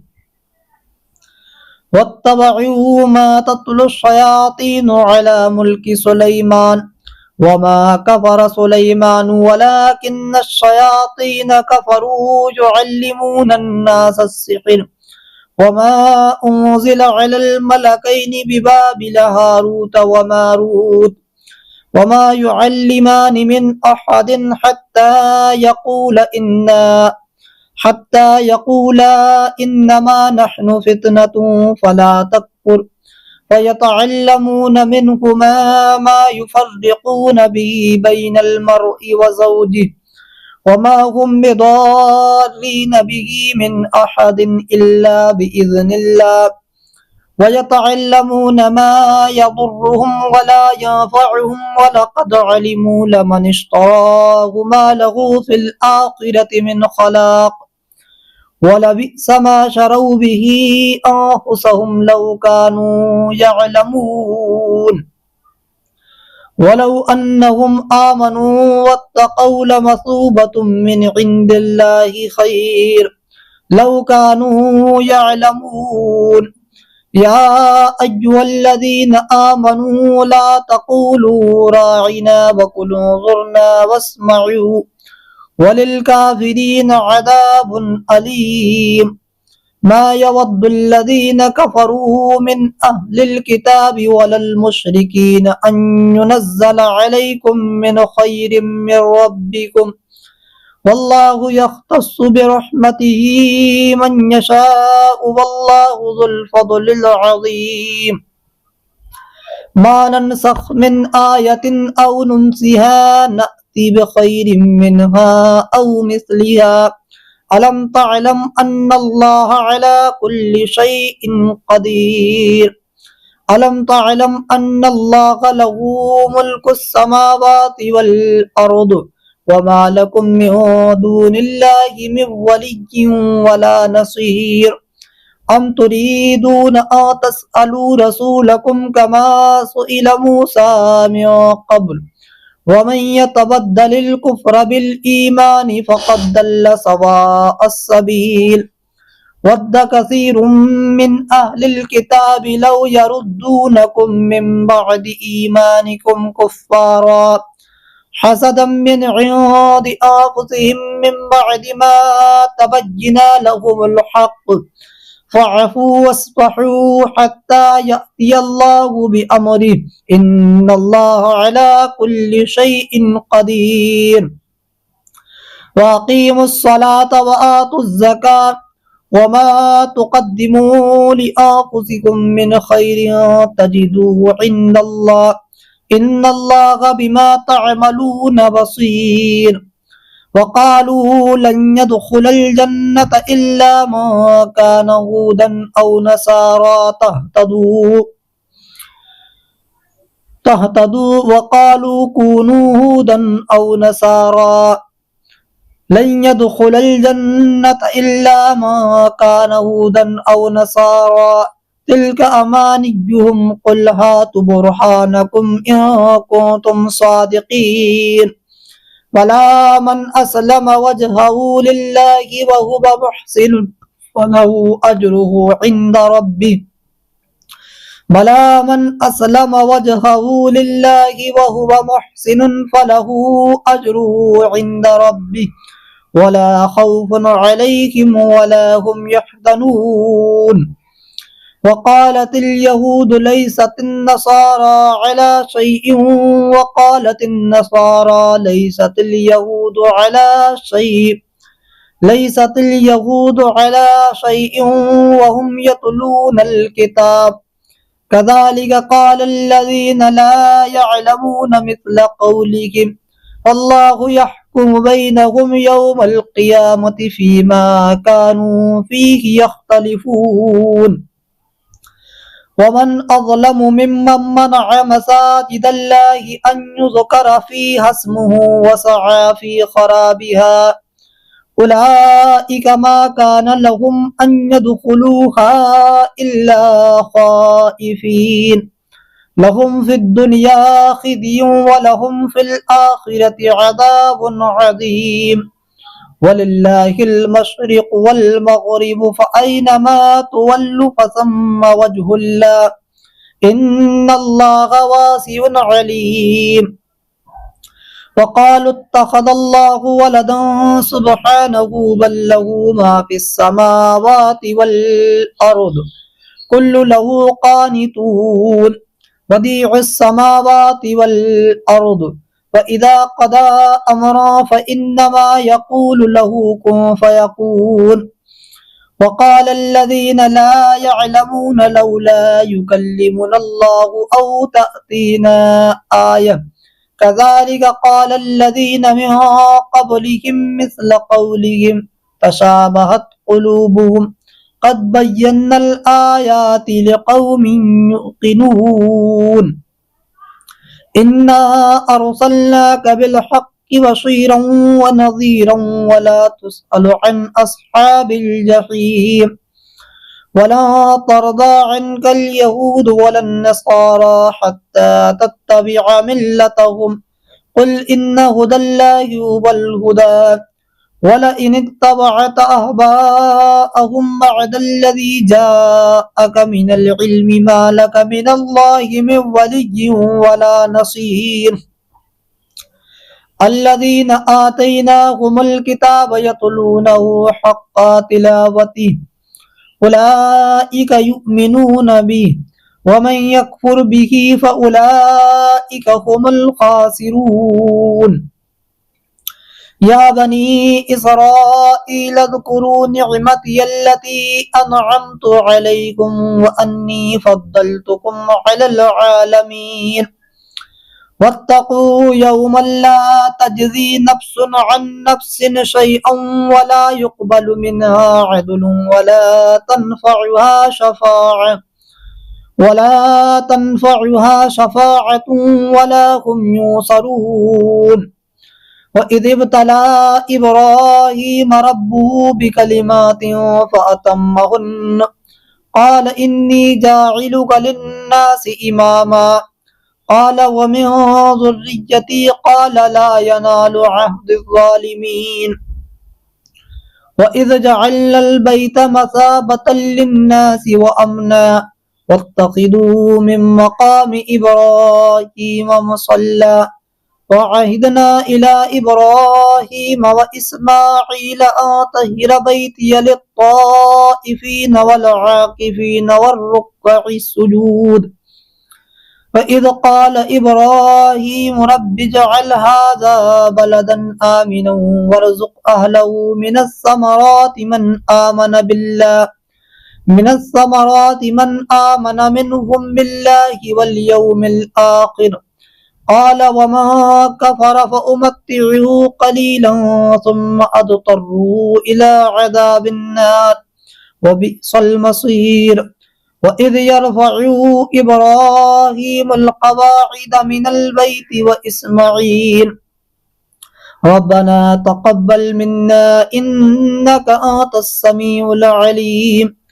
واتبعوا ما تتلو الشياطين على ملك سليمان وما كفر سليمان ولكن الشياطين كفروا يعلمون الناس السحر وما أنزل على الملكين ببابل هاروت وماروت وما يعلمان من أحد حتى يقولا إنما نحن فتنة فلا تكفر فيتعلمون منهما ما يفرقون به بين المرء وزوجه وما هم بضارين به من أحد إلا بإذن الله ويتعلمون ما يضرهم ولا ينفعهم ولقد علموا لمن اشتراه ما له في الآخرة من خلاق ولبئس ما شروا به أنفسهم لو كانوا يعلمون ولو أنهم آمنوا واتقوا لمثوبة من عند الله خير لو كانوا يعلمون يا أيها الذين آمنوا لا تقولوا راعنا وقولوا انظرنا واسمعوا وللكافرين عذاب أليم ما يود الذين كفروا من أهل الكتاب ولا المشركين أن ينزل عليكم من خير من ربكم والله يختص برحمته من يشاء والله ذو الفضل العظيم ما ننسخ من آية أو ننسها نأتي بخير منها أو مثلها ألم تعلم أن الله على كل شيء قدير ألم تعلم أن الله له ملك السماوات والأرض وما لكم من دون الله من ولي ولا نصير أم تريدون أن تسألوا رسولكم كما سئل موسى من قبل ومن يتبدل الكفر بالإيمان فقد ضل سواء السبيل ود كثير من أهل الكتاب لو يردونكم من بعد إيمانكم كفارا حسدا من عند أنفسهم من بعد ما تبين لهم الحق फ़अफ़ू वस्फ़हू हत्ता यअती अल्लाहु बिअमरिही इन्नल्लाह अला कुल्लि शैइन क़दीर। वअक़ीमुस्सलाता वआतुज़्ज़कात वमा तुक़द्दिमू लिअन्फ़ुसिकुम मिन ख़ैरिन तजिदूहु इन्दल्लाह इन्नल्लाह बिमा तअमलून बसीर। वक़ालू लन यदख़ुलल जन्नता इल्ला मन कान हूदन औ नसारा तहतदू वक़ालू कूनू हूदन औ नसारा लन यदख़ुलल जन्नता इल्ला मन कान हूदन औ नसारा तिल्क अमानियुहुम क़ुल हातु बुरहानकुम इन कुन्तुम सादिक़ीन। वला मन अस्लम वजहहु लिल्लाहि वहुव मुहसिनुन फलहु अज्रुहु इंद रब्बिह। वला मन अस्लम वजहहु लिल्लाहि वहुव मुहसिनुन फलहु अज्रुहु इंद रब्बिह वला खौफुन अलैहिम वला हुम यहज़नून। वक़ालतिल यहूदु लैसतिन नसारा अला शैइन वक़ालतिन नसारा लैसतिल यहूदु अला शैइन वहुम यतलूनल किताब कज़ालिक क़ालल्लज़ीना ला यअलमून मिस्ल क़ौलिहिम वल्लाहु यहकुमु बैनहुम यौमल क़ियामति फ़ीमा कानू फ़ीहि यख्तलिफ़ून। वमन अज़लमु मिम्मन मनअ मसाजिदल्लाहि अन युज़करा फ़ीहा इस्मुहु वसअ फ़ी ख़राबिहा उलाइका मा कान लहुम अन यदख़ुलूहा इल्ला ख़ाइफ़ीन लहुम फ़िद दुनिया ख़िज़्युन व लहुम फ़िल आख़िरति अज़ाबुन अज़ीम। वलिल्लाहिल मशरिक़ु वल मग़रिबु फ़अय्नमा तुवल्लू फ़सम्मा वजहुल्लाह इन्नल्लाहा वासिउन अलीम। वक़ालू इत्तख़ज़ल्लाहु वलदन सुब्हानहु बल लहू मा फ़िस्समावाति वल अर्ज़ कुल्लु लहू क़ानितून बदीउस समावाति वल अर्ज़ वइज़ा क़ज़ा अमरन फ़इन्नमा यक़ूलु लहू कुन फ़यकून। वक़ालल्लज़ीना ला यअलमून लौला युकल्लिमुनल्लाहु औ तअतीना आयह कज़ालिक क़ालल्लज़ीना मिन क़ब्लिहिम मिस्ल क़ौलिहिम तशाबहत क़ुलूबुहुम क़द बय्यन्नल आयाति लिक़ौमिन युक़िनून। इन्ना अरसलनाका बिलहक्कि बशीरन व नज़ीरन वला तुसअलु अन अस्हाबिल जहीम। वला तर्दा अन्कल यहूद वलन नसारा हत्ता तत्तबिअ मिल्लतहुम कुल इन्न हुदल्लाहि हुवल हुदा वलइन इत्तबअत अहवाअहुम बअदल्लज़ी जाअक मिनल इल्मि मा लक मिनल्लाहि मिन वलिय्यिन वला नसीर। अल्लज़ीना आतैनाहुमुल किताब यतलूनहु हक़्क़ तिलावतिहि उलाइका युमिनून बिहि वमन यकफुर बिहि फउलाइका हुमुल खासिरून। या बनी इसराईल अज़्कुरू निअमती अल्लती अनअमतु अलैकुम व अन्नी फ़द्दलतुकुम अलल आलमीन। वत्तक़ू यौमन ला तजज़ी नफ्सुन अन नफ्सिन शैअन वला युक़बलु मिन्हा अदलुन वला तनफ़अुहा शफ़ाअतुन वला हुम युंसरून। वइज़ इब्तला इब्राहीम रब्बुहु बिकलिमातिन फ़अतम्महुन्न क़ाल इन्नी जाइलुका लिन्नासि इमामा क़ाल व मिन ज़ुर्रिय्यती क़ाल ला यनालु अहदिज़्ज़ालिमीन। वइज़ जअल्नल बैता मसाबतल लिन्नासि व अमना वत्तख़िज़ू मिन मक़ामि इब्राहीम मुसल्ला وعهدنا إلى إبراهيم وإسماعيل أن طهر بيتي للطائفين والعاكفين والركع السجود فإذ قال إبراهيم رب اجعل هذا بلدا آمنا وارزق أهله من الثمرات من آمن منهم بالله واليوم الآخر قال ومن كفر فأمتعه قليلا ثم أضطره إلى عذاب النار وبئس المصير وإذ يرفع إبراهيم القواعد من البيت وإسماعيل ربنا تقبل منا إنك أنت السميع العليم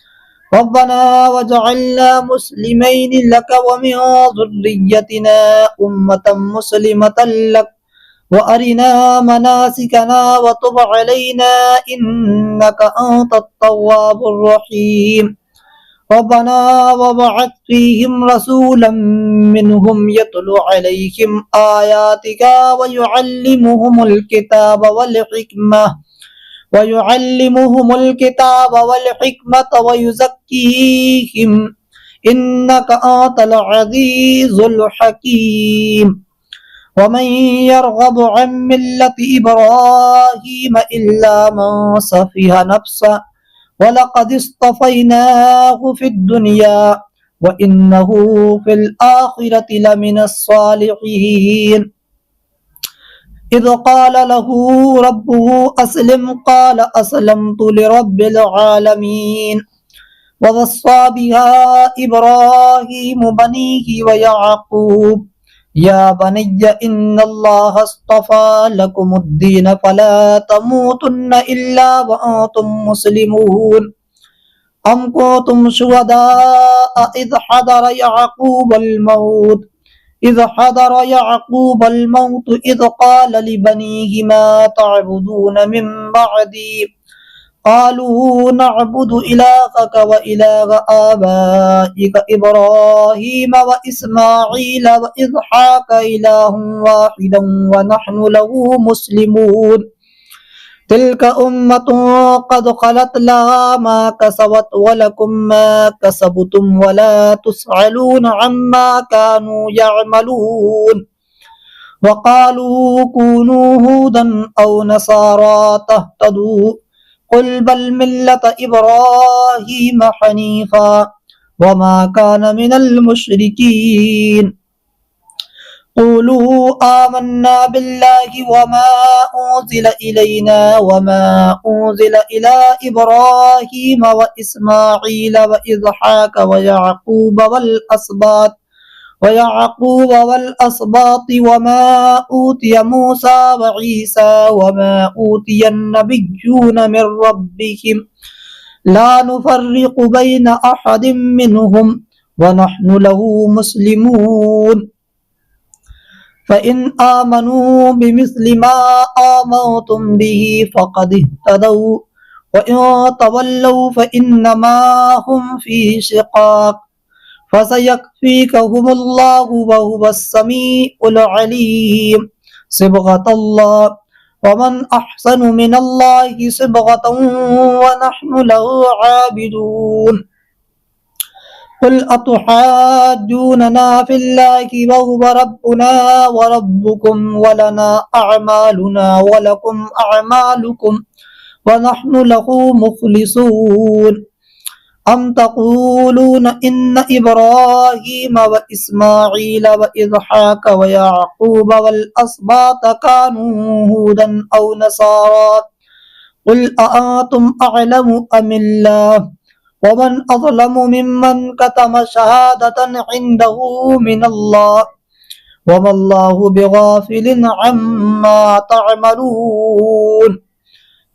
ربنا واجعلنا مسلمين لك ومن ذريتنا أمة مسلمة لك وأرنا مناسكنا وتب علينا إنك أنت التواب الرحيم ربنا وابعث فيهم رسولا منهم يتلو عليهم آياتك ويعلمهم الكتاب والحكمة ويزكيهم إنك أنت العزيز الحكيم ومن يرغب عن ملة إبراهيم إلا من سفه نفسه ولقد اصطفيناه في الدنيا وإنه في الآخرة لمن الصالحين إذ قال له ربه أسلم قال أسلمت لرب العالمين ووصى بها إبراهيم بنيه ويعقوب يا بني إن الله اصطفى لكم الدين فلا تموتن إلا وأنتم مسلمون أم كنتم شهداء إذ حضر يعقوب الموت إذ قال لبنيه ما تعبدون من بعدي قالوا نعبد إلهك وإله آبائك إبراهيم وإسماعيل وإسحاق إله واحدا ونحن له مسلمون تلك أمة قد خلت لها ما كسبت ولكم ما كسبتم ولا تسألون عما كانوا يعملون وقالوا كونوا هودا أو نصارى تهتدوا قل بل ملة إبراهيم حنيفا وما كان من المشركين قولوا آمنا بالله وما أنزل إلينا وما أنزل إلى إبراهيم وإسماعيل وإسحاق ويعقوب والأسباط وما أوتي موسى وعيسى وما أوتي النبيون من ربهم لا نفرق بين أحد منهم ونحن له مسلمون فإن آمنوا بمثل ما آمنتم به فقد اهتدوا وإن تولوا فإنما هم في شقاق فسيكفيكهم الله وهو السميع العليم صبغة الله ومن أحسن من الله صبغة ونحن له عابدون قل أتحاجوننا في الله وهو ربنا وربكم ولنا أعمالنا ولكم أعمالكم ونحن له مخلصون أم تقولون إن إبراهيم وإسماعيل وإسحاق ويعقوب والأسباط كانوا هودا أو نصارى قل أأنتم أعلم أم الله ومن أظلم ممن كتم شهادة عنده من الله وما الله بغافل عما تعملون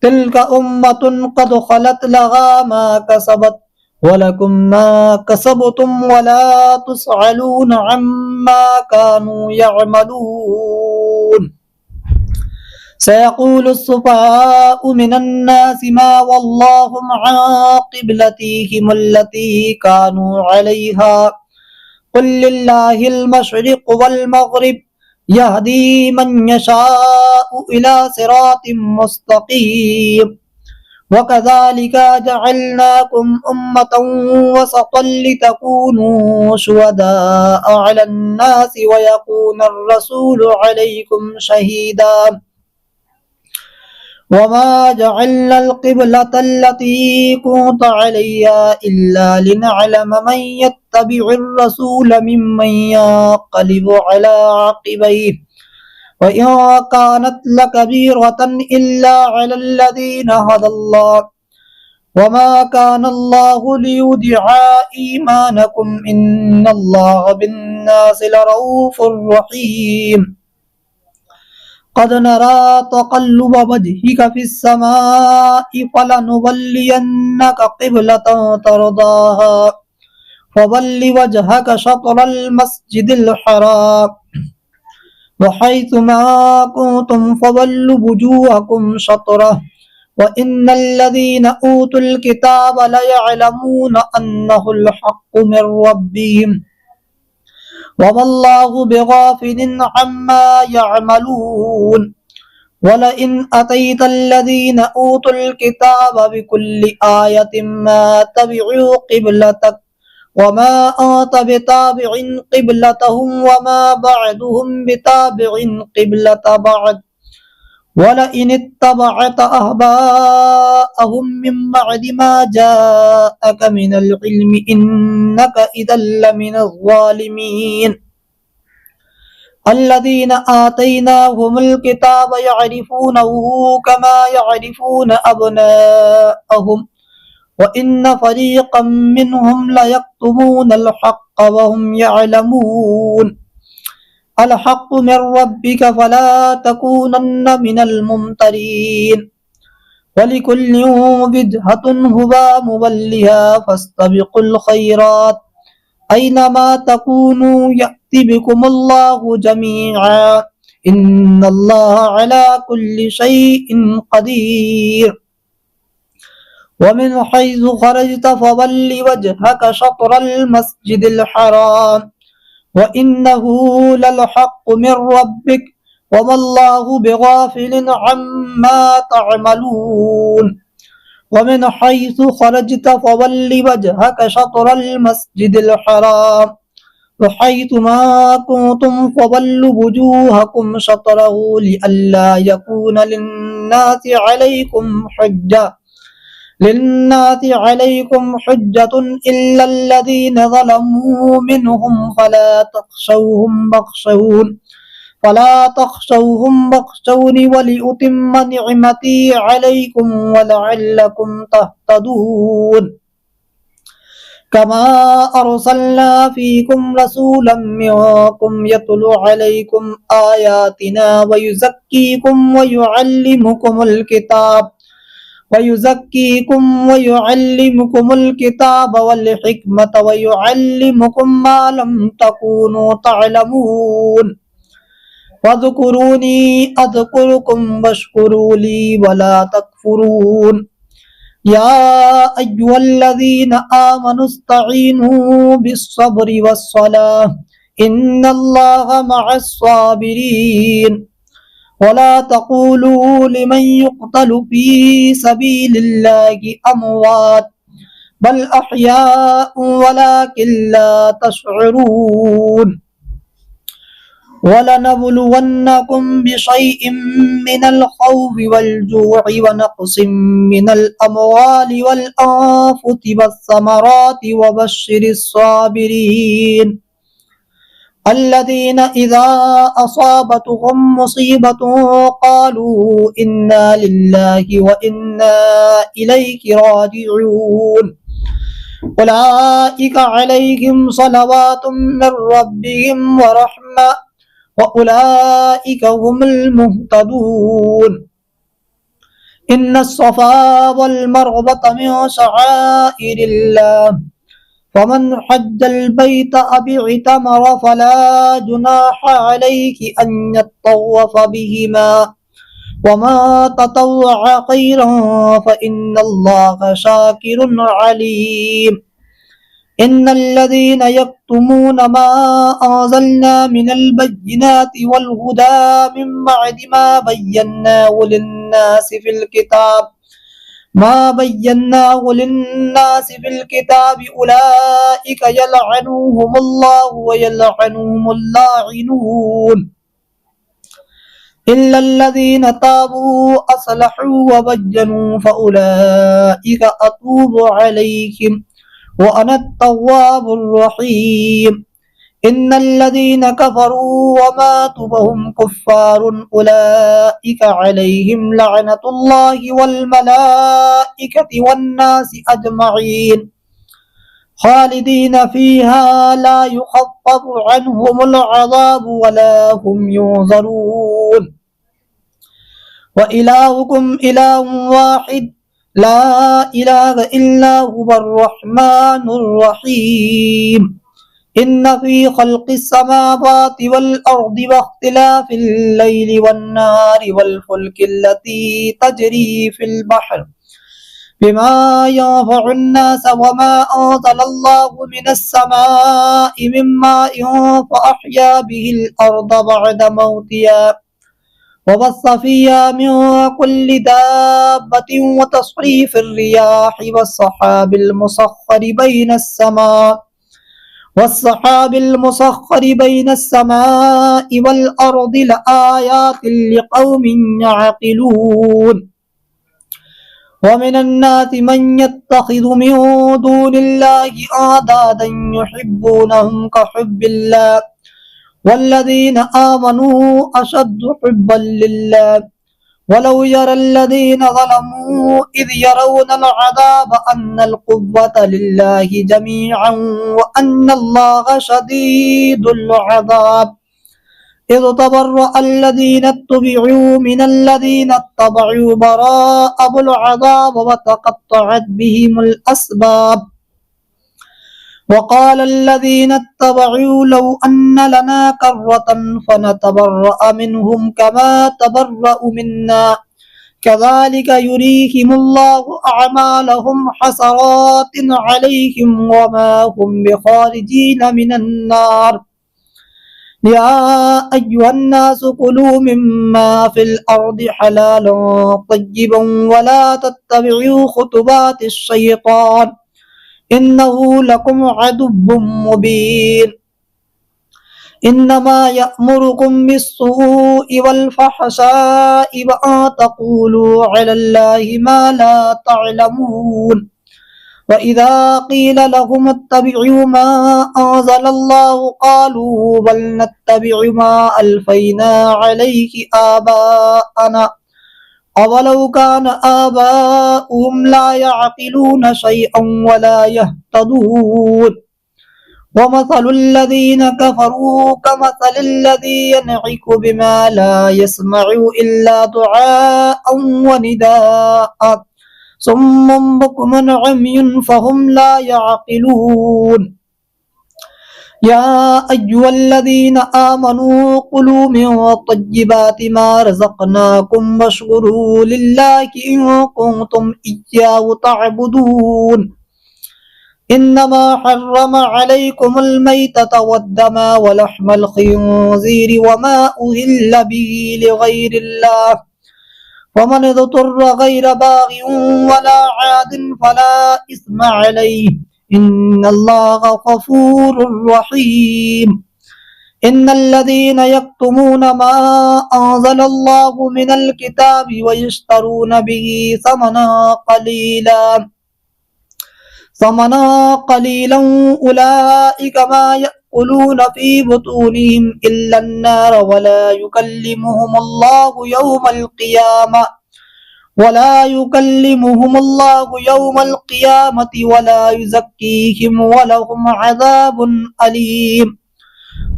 تلك أمة قد خلت لها ما كسبت ولكم ما كسبتم ولا تسألون عما كانوا يعملون سيقول السفهاء من الناس ما واللهم عن قبلتهم التي كانوا عليها قل لله المشرق والمغرب यहदी मन यशाउ इला सिरातिम मुस्तकीम वकज़ालिका जअलनाकुम उम्मतन वसतन लितकूनू शुहदाअ अलन नासि वयकूनर रसूलु अलैकुम शहीदा वमा जअलनल क़िबलतल्लती कुनत अलैहा इल्ला लिनअलम मन यत्तबिउर रसूल मिम्मन यंक़लिबु अला अक़िबैहि व इन कानत लकबीरतन इल्ला अलल्लज़ीना हदल्लाह वमा कानल्लाहु लियुदिअ ईमानकुम इन्नल्लाहा बिन्नासि लरऊफ़ुर रहीम क़द नरा तक़ल्लुब वजहिक फ़िस्समाइ फ़लनुवल्लियन्नक क़िबलतन तरदाहा फ़वल्लि वजहक शत्रल मस्जिदिल हराम वहैथुमा कुन्तुम फ़वल्लु वुजूहकुम शत्रह व इन्नल्लज़ीना ऊतुल किताब लयअलमून अन्नहुल हक़्क़ु मिर रब्बिहिम वमल्लाहु बिगाफिलिन अम्मा यअमलून वलइन अतैतल्लज़ीना ऊतुल किताब बिकुल्लि आयतिन मा तबिउ क़िबलतक वमा अंत बिताबिइन क़िबलतहुम वमा बअदुहुम बिताबिइन क़िबलत बअद वलइन इत्तबअत अहवाअहुम मिन बअदि मा जाअक मिनल इल्मि इन्नक इज़ल लमिनज़ ज़ालिमीन अल्लज़ीना आतैनाहुमुल किताब यअरिफूनहु कमा यअरिफून अब्नाअहुम व इन्न फ़रीक़म मिनहुम लयक्तुमूनल हक़्क़ व हुम यअलमून अल हक़्क़ु मिर रब्बिक फला तकूनन्न मिनल मुमतरीन वलिकुल्लिन विजहतुन हुवा मुवल्लिहा फस्तबिकुल खैरात ऐनमा तकूनू यअति बिकुमुल्लाहु जमीआ इन्नल्लाहा अला कुल्लि शैइन क़दीर वमिन हैज़ु ख़रजत फ़वल्लि वजहक शत्रल मस्जिदिल हराम व इन्नहु लल हक़्क़ु मिर रब्बिक वमल्लाहु बिगाफिलिन अम्मा तअमलून वमिन हैज़ु ख़रजत फ़वल्लि वजहक शत्रल मस्जिदिल हराम वहैथुमा कुन्तुम फ़वल्लु वुजूहकुम शत्रहु लिअल्ला यकून लिन्नासि अलैकुम हुज्जतुन इल्लल्लज़ीना ज़लमू मिनहुम फला तख़शौहुम वख़शौनि वलिउतिम्म निअमती अलैकुम वलअल्लकुम तहतदून कमा अरसलना फ़ीकुम रसूलन मिनकुम यतलु अलैकुम आयातिना वयुज़क्कीकुम वयुअल्लिमुकुमुल किताब वल हिकमत वयुअल्लिमुकुम मा लम तकूनू तअलमून फ़ज़कुरूनी अज़कुरुकुम वश्कुरू ली वला तकफुरून या अय्युहल्लज़ीना आमनुस्तईनू बिस्सब्रि वस्सलाह इन्नल्लाहा मअस्साबिरीन वला तक़ूलू लिमन युक़तलु फ़ी सबीलिल्लाहि अमवात बल अहयाउ वलाकिन ला तशउरून वलनबलुवन्नकुम बिशैइन मिनल खौफ़ि वल जू'i व नक़्सिम मिनल अमवालि वल अनफुसि वस्समराति वबश्शिरिस साबिरीन अल्लज़ीना इज़ा असाबतहुम मुसीबतुन क़ालू इन्ना लिल्लाहि व इन्ना इलैहि राजिऊन उलाइका अलैहिम सलवातुम मिर रब्बिहिम व रहमा व उलाइका हुमुल मुहतदून इन्नस्सफ़ा वल मरवत मिन शआइरिल्लाह फमन हज्जल बैत अव इतमर फला जुनाह अलैहि अन यत्तवफ़ बिहिमा वमा ततव्वअ खैरन फइन्नल्लाहा शाकिरुन अलीम इन्नल्लज़ीना यक्तुमूना मा अंज़लना मिनल बय्यिनाति वल हुदा मिन बअदि मा बय्यन्नाहु लिन्नासि फिल किताब उलाइका यलअनुहुमुल्लाहु व यलअनुहुमुल लाइनून इल्लल्लज़ीना ताबू असलहू व बय्यनू फउलाइका अतूबु अलैहिम व अना तव्वाबुर रहीम इन्नल्लज़ीना कफरू व मातू वहुम कुफ्फारुन उलाइका अलैहिम लअनतुल्लाहि वल मलाइकति वन नासि अजमईन खालिदीन फीहा ला युखफ्फफु अन्हुमुल अज़ाबु वला हुम युनज़रून व इलाहुकुम इलाहुन वाहिद ला इलाहा इल्ला हुवर रहमानुर रहीम इन्न फी खल्क़िस समावाति वल अर्दि वख्तिलाफिल लैलि वन नारि वल फुल्किल्लती तजरी फिल बहर बिमा यंफ़उन नास वमा अंज़लल्लाहु मिनस समाइ मिन माइन फ़अह्या बिहिल अर्द बअद मौतिहा वबस्स फ़ीहा मिन कुल्लि दाब्बतिन व तस्रीफ़िर रियाहि वस्सहाबिल मुसख़्ख़रि बैनस समाइ वल अर्दि लआयातिन लिक़ौमिन यअक़िलून वमिनन नासि मन यत्तख़िज़ु मिन दूनिल्लाहि अंदादन युहिब्बूनहुम कहुब्बिल्लाह वल्लज़ीना आमनू अशद्दु हुब्बन लिल्लाह वलौ यरल्लज़ीना ज़लमू इज़ यरौनल अज़ाब अन्नल कुव्वता लिल्लाहि जमीअन व अन्नल्लाहा शदीदुल अज़ाब इज़ तबर्रअल्लज़ीना इत्तबअू मिनल्लज़ीना इत्तबअू बराअहुल अज़ाब व तक़त्तअत बिहिमुल अस्बाब वक़ाल الذين اتبعوا لو أن لنا كرة فنتبرأ منهم كما تبرأوا منا كذلك يريهم الله أعمالهم حسرات عليهم وما هم بخارجين من النار يا أيها الناس كلوا مما في الأرض حلالا طيبا ولا تتبعوا خطوات الشيطان إنه لكم عدو مبين إنما يأمركم بالسوء والفحشاء وأن تقولوا على الله ما لا تعلمون وإذا قيل لهم اتبعوا ما أنزل الله قالوا بل نتبع ما ألفينا عليه آباءنا أولو كان آباؤهم لا يعقلون شيئا ولا يهتدون ومثل الذين كفروا كمثل الذي ينعق بما لا يسمع إلا دعاء ونداء صم بكم عمي فهم لا يعقلون يا أيها الذين آمنوا كلوا من طيبات ما رزقناكم واشكروا لله إن كنتم إياه تعبدون إنما حرم عليكم الميتة والدم ولحم الخنزير وما أهل به لغير الله ومن اضطر غير باغ ولا عاد فلا إثم عليه إن الله غفور رحيم إن الذين يكتمون ما أنزل الله من الكتاب ويشترون به ثمنا قليلا أولئك ما يأكلون في بطونهم إلا النار ولا يكلمهم الله يوم القيامة ولا يزكيهم ولهم عذاب أليم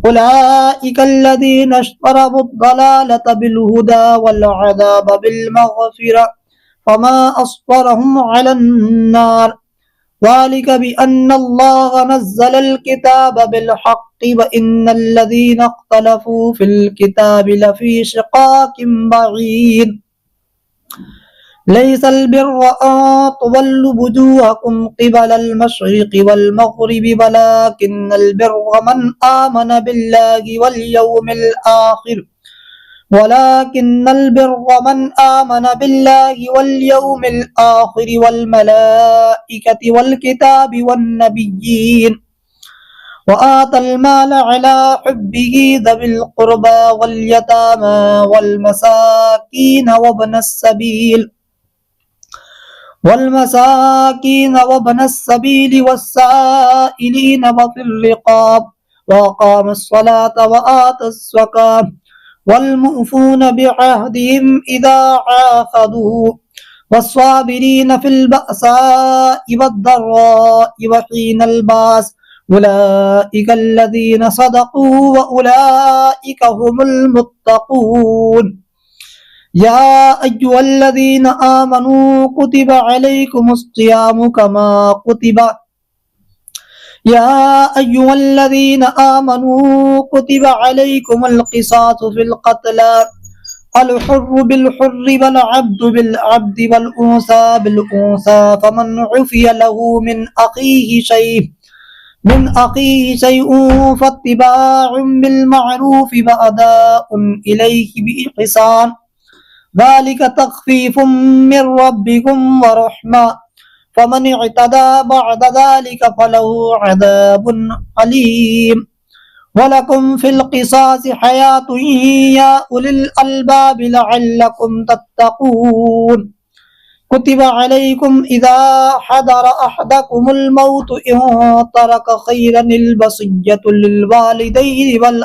أولئك الذين اشتروا الضلالة بالهدى والعذاب بالمغفرة فما أصبرهم على النار ذلك بأن الله نزل الكتاب بالحق وإن الذين اختلفوا في الكتاب لفي شقاق بعيد लैसल बिर्र अन तुवल्लु वुजूहकुम क़िबलल मशरिक़ि वल मग़रिबि वलाकिन्नल बिर्र मन आमन बिल्लाहि वल यौमिल आखिर वलाकिन्नल बिर्र मन आमन बिल्लाहि वल यौमिल आखिर वल मलाइकति वल किताबि वन नबिय्यीन वआतल माल अला हुब्बिही ज़विल क़ुर्बा वल यतामा वल मसाकीन वब्न अस्सबील वस्साइलीन वफ़िर रिक़ाब वअक़ामुस सलात वआतुज़ ज़कात वल्मुऊफ़ून बिअहदिहिम इज़ा आक़दू वस्साबिरीन फ़िल बअसाइ वद्दर्राइ वहीनल बास उलाइका अल्लज़ीना सदक़ू व उलाइका हुमुल मुत्तक़ून। या अय्युहल्लज़ीना आमनू कुतिबा अलैकुमुस्सियामु कमा कुतिबा या अय्युहल्लज़ीना आमनू कुतिबा अलैकुमुल क़िसासु फ़िल क़त्ला अल हुर्रु बिल हुर्रि वल अब्दु बिल अब्दि वल उन्सा बिल उन्सा फमन उफ़िया लहू मिन अख़ीहि शैउन फत्तिबाउन बिल मअरूफ़ि व अदाउन इलैहि बिइहसान ज़ालिका तख़फ़ीफ़ुम मिर रब्बिकुम व रहमा फमन इअतदा बअद ज़ालिका फलहु अज़ाबुन अलीम वलकुम फिल क़िसासि हयातुन या उलिल अलबाबि लअल्लकुम तत्तक़ून। कुतिबा अलैकुम इज़ा हदरा अहदकुमुल मौतु इन तरक खैरनिल वसिय्यतु लिलवालिदैनि वल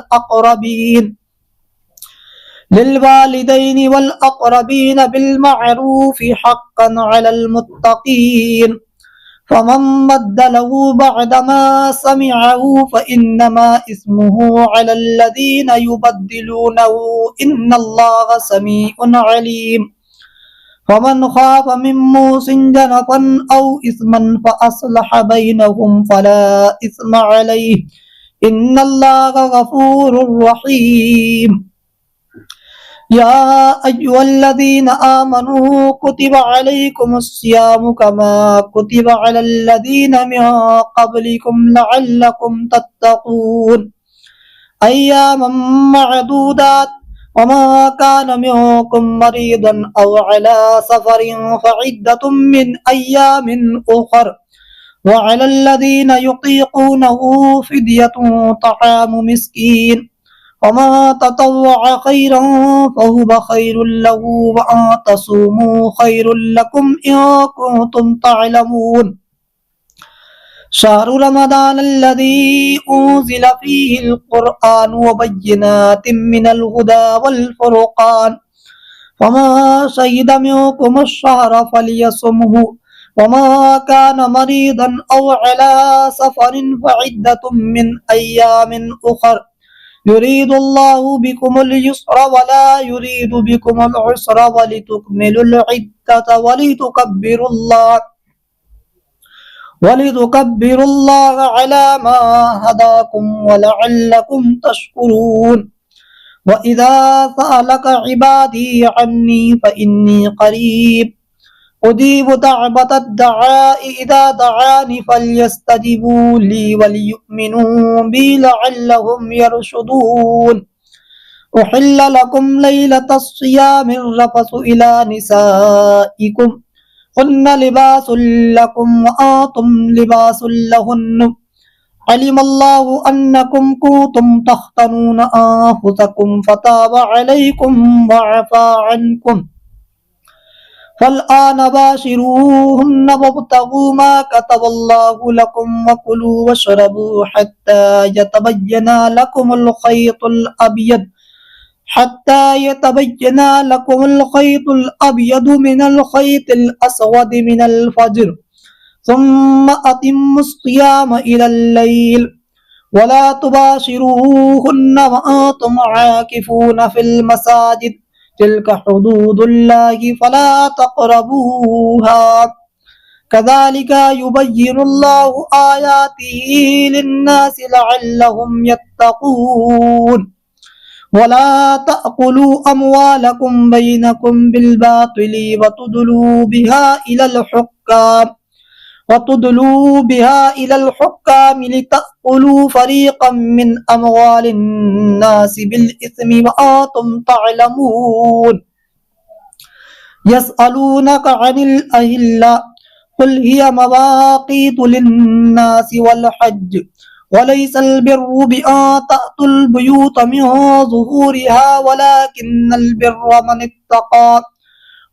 अक़रबीन बिल मअरूफ़ि हक़्क़न अलल मुत्तक़ीन फमन बद्दलहु बअदमा समिअहु फ़इन्नमा इस्मुहु अलल्लज़ीना युबद्दिलूनहु इन्नल्लाहा समीउन अलीम। फमन ख़ाफ़ मिन मूसिन जनफ़न औ इस्मन फ़अस्लह बैनहुम फ़ला इस्म अलैहि इन्नल्लाहा गफ़ूरुर रहीम। या अय्युहल्लज़ीना आमनू कुतिबा अलैकुमुस्सियामु कमा कुतिबा अलल्लज़ीना मिन क़ब्लिकुम लअल्लकुम तत्तक़ून अय्यामम मअदूदात वमा कान मिनकुम मरीदन औ अला सफ़रिन फ़इद्दतुम मिन अय्यामिन उख़र वअलल्लज़ीना युतीक़ूनहु फ़िद्यतुन तआमु मिस्कीन वमा ततव्वअ खैरन फहुव खैरुल लहू व अन तसूमू खैरुल लकुम इन कुंतुम तअलमून। शहरु रमज़ान अल्लज़ी उन्ज़िल फ़ीहिल क़ुरआनु व बय्यिनातिम मिनल हुदा वल फ़ुरक़ान फमन शहिद मिनकुमुश शहरा फ़लियसुमहु वमा कान मरीदन औ अला सफ़रिन फ़इद्दतुम मिन अय्यामिन उख़र युरीदुल्लाहु बिकुमुल युस्र वला युरीदु बिकुमुल उस्र वलितुकमिलुल इद्दत वलितुकब्बिरुल्लाह अला मा हदाकुम वलअल्लकुम तशकुरून। व इज़ा सअलक इबादी अन्नी फ़इन्नी क़रीब उजीबु दअवतद दाई इज़ा दआनी फ़ल्यस्तजिबू ली वलियुमिनू बी लअल्लहुम यरशुदून। उहिल्ल लकुम लैलतस सियामिर रफ़सु इला निसाइकुम हुन्ना लिबासुल लकुम व आंतुम लिबासुल लहुन्न अलिमल्लाहु अन्नकुम कुंतुम तख्तनूना अंफुसकुम फताब अलैकुम व अफ़ा अन्कुम फ़लआन बाशिरूहुन्न वब्तगू मा कतबल्लाहु लकुम वकुलू वशरबू हत्ता यतबय्यना लकुमुल खैतुल अबयदु मिनल खैतिल अस्वदि मिनल फ़ज्र सुम्मा अतिम्मुस सियाम इलल लैल वला तुबाशिरूहुन्न व अंतुम आकिफून फ़िल मसाजिद तिल्का हुदूदुल्लाहि फला तक़रबूहा कज़ालिका युबय्यिनुल्लाहु आयातिही लिन्नासि लअल्लहुम यत्तक़ून। वला तअकुलू अमवालकुम बैनकुम बिलबातिली वतुदलू बिहा इलल हुक्काम लितअकुलू फरीक़म मिन अमवालिन नासि बिल इस्मि व अंतुम तअलमून यसअलूनका अनिल अहिल्ला कुल हिया मवाक़ीतु लिन्नासि वल हज्ज वलैसल बिर्रु बिअन तअतुल बुयूत मिन ज़ुहूरिहा वलाकिन्नल बिर्र मन इत्तक़ा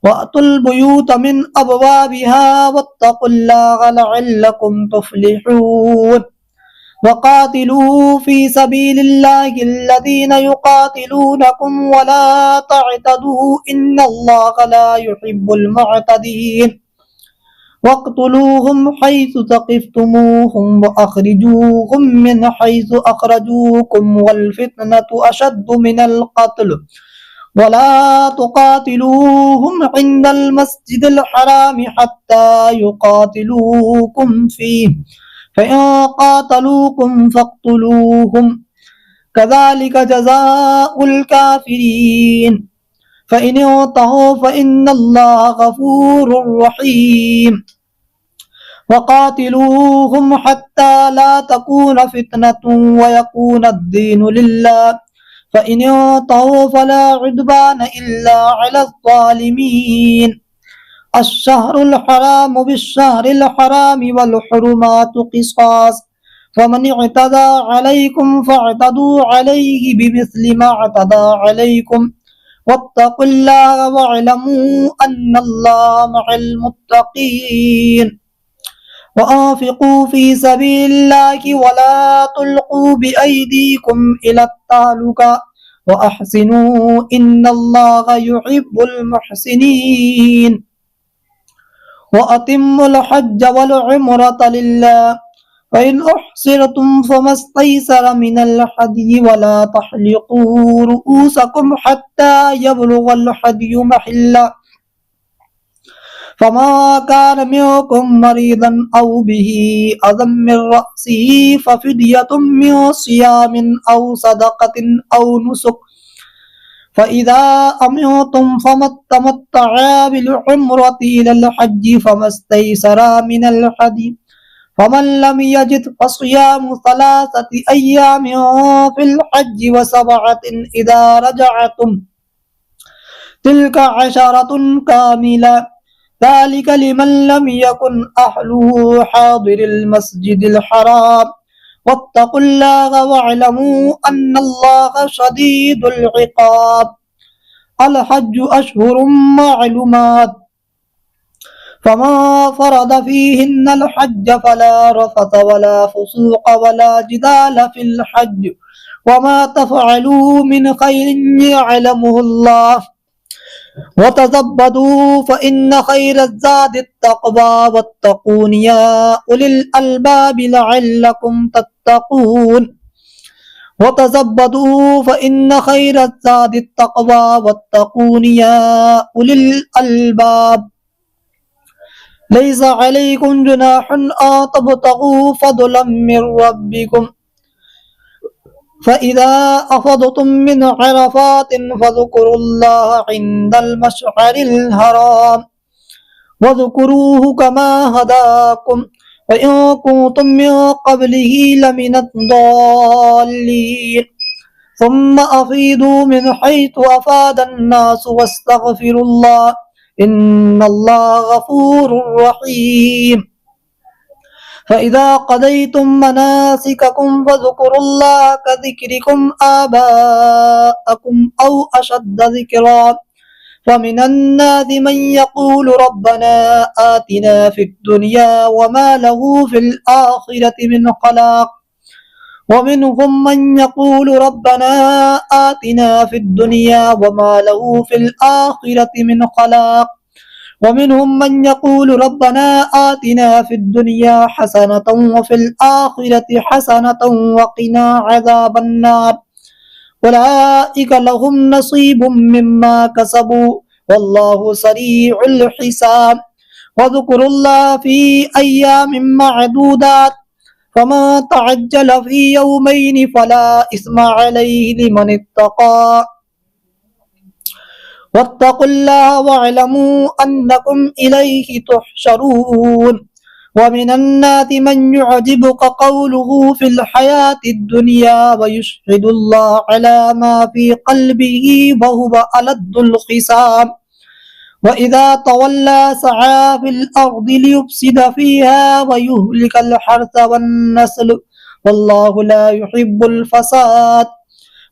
वअतुल बुयूत मिन अबवाबिहा वत्तक़ुल्लाह लअल्लकुम तुफ्लिहून वक़ातिलू फ़ी सबीलिल्लाहि अल्लज़ीना युक़ातिलूनकुम वला तअतदू इन्नल्लाहा ला युहिब्बुल मुअतदीन वक़्तुलूहुम हैसु सक़िफ़्तुमूहुम वअख़रिजूहुम मिन हैसु अख़रजूकुम वल फ़ित्नतु अशद्दु मिनल क़त्ल वला तुक़ातिलूहुम इंदल मस्जिदिल हराम हत्ता युक़ातिलूकुम फ़ीहि फ़इन क़ातलूकुम फ़क़्तुलूहुम कज़ालिक जज़ाउल काफ़िरीन फ़इन इंतहू फ़इन्नल्लाहा गफ़ूरुर रहीम वक़ातिलूहुम हत्ता ला तकून फ़ित्नतुन वयकूनद्दीनु लिल्लाह फ़इन इंतहू फ़ला उद्वान इल्ला अलज़्ज़ालिमीन अश्शहरुल हरामु बिश्शहरिल हरामि वल हुरुमातु क़िसास फ़मन इअतदा अलैकुम फ़अतदू अलैहि बिमिस्लि मा अतदा अलैकुम वत्तक़ुल्लाह वअलमू अन्नल्लाहा मअल मुत्तक़ीन वअन्फ़िक़ू फ़ी सबीलिल्लाहि वला तुल्क़ू बिअयदीकुम इलत तहलुका वअहसिनू इन्नल्लाहा युहिब्बुल मुहसिनीन वअतिम्मुल हज्ज वल उम्रता लिल्लाह फ़इन उहसिरतुम फ़मस्तैसर मिनल हदयि वला तहलिक़ू रुऊसकुम हत्ता यबलुगल हदयु महिल्ला फमा कान मिनकुम मरीदन औ बिही अज़म मिन रअसिही फ़फ़िद्यतुम मिन सियामिन औ सदक़तिन औ नुसुक फ़इज़ा अमिनतुम फ़मत्तमत्तअ बिल-उम्रति इलल हज्जि फ़मस्तैसरा मिनल हदयि फ़मन लम यजिद फ़सियामु सलासति अय्यामिन फ़िल हज्जि व सबअतिन इज़ा रजअतुम तिल्का अशरतुन कामिला ज़ालिक लिमन लम यकुन अहलुहु हादिरिल मस्जिदिल हराम वत्तक़ुल्लाह वअलमू अन्नल्लाहा शदीदुल इक़ाब अल हज्जु अशहुरुम मअलूमात फमन फ़रद फ़ीहिन्नल हज्ज फला रफ़थ वला फ़ुसूक़ वला जिदाल फ़िल हज्ज वमा तफ़अलू मिन खैरिन यअलमुहुल्लाह वतज़ब्बदू फ़इन्न खैरज़्ज़ादि त्तक़वा वत्तक़ून या उलिल अलबाबि लअल्लकुम तत्तक़ून वतज़ब्बदू फ़इन्न खैरज़्ज़ादि त्तक़वा वत्तक़ून या उलिल अलबाब लैसा अलैकुम जुनाहुन अन तब्तगू फ़ज़लन मिन रब्बिकुम फ़इज़ा अफ़ज़तुम मिन अरफ़ातिन फ़ज़कुरुल्लाह इंदल मशअरिल हराम वज़कुरूहु कमा हदाकुम व इन कुंतुम मिन क़ब्लिही लमिनद्दाल्लीन सुम्मा अफ़ीदू मिन हैसु अफ़ादन्नासु वस्तग़फिरुल्लाह इन्नल्लाहा गफ़ूरुर रहीम फ़इज़ा क़ज़य्तुम मनासिककुम फ़ज़कुरुल्लाह कज़िक्रिकुम आबाअकुम औ अशद्द ज़िक्रा फ़मिनन्नासि मन यक़ूलु रब्बना आतिना फ़िद दुनिया वमा लहु फ़िल आख़िरति मिन ख़लाक़ वमिनहुम मन यक़ूलु रब्बना आतिना फ़िद दुनिया वमा लहु फ़िल आख़िरति मिन ख़लाक़ वमिनहुम मन यक़ूलु रब्बना आतिना फ़िद दुनिया हसनतन व फ़िल आख़िरति हसनतन वक़िना अज़ाबन्नार उलाइका लहुम नसीबुम मिम्मा कसबू वल्लाहु सरीउल हिसाब वज़कुरुल्लाह फ़ी अय्यामिन मअदूदात फमा तअज्जल फी यौमैन फला इस्मा अलैहि लिमन इत्तका वत्तकुल्लाह वअलमू अन्नकुम इलैहि तुहशरून वमिनन्नासि मन युअजिबुका क़ौलुहु फिल हयातिद दुनिया वयुशहिदुल्लाह अला मा फी क़ल्बिही वहुवा अलद्दुल ख़िसाम वइज़ा तवल्ला सआ फिल अर्दि लियुफ़सिद फ़ीहा वयुहलिकल हर्थ वन्नस्ल वल्लाहु ला युहिब्बुल फ़साद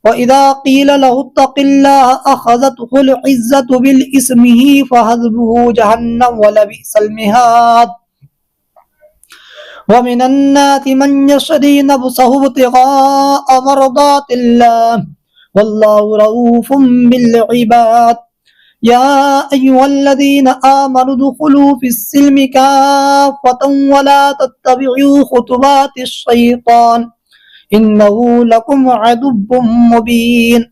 वइज़ा क़ील लहु इत्तक़िल्लाह अख़ज़तहुल इज़्ज़तु बिल इस्मिही फ़हस्बुहु जहन्नम वलबिअसल मिहाद वमिनन्नासि मन यशरी नफ़्सहु इब्तिग़ाअ मर्दातिल्लाह वल्लाहु रऊफ़ुम बिल इबाद या अय्युहल्लज़ीना आमनु उदख़ुलू फ़िस्सिल्मि काफ़्फ़तन वला तत्तबिउ ख़ुतुवातिश शैतान इन्नहु लकुम अदुव्वुम मुबीन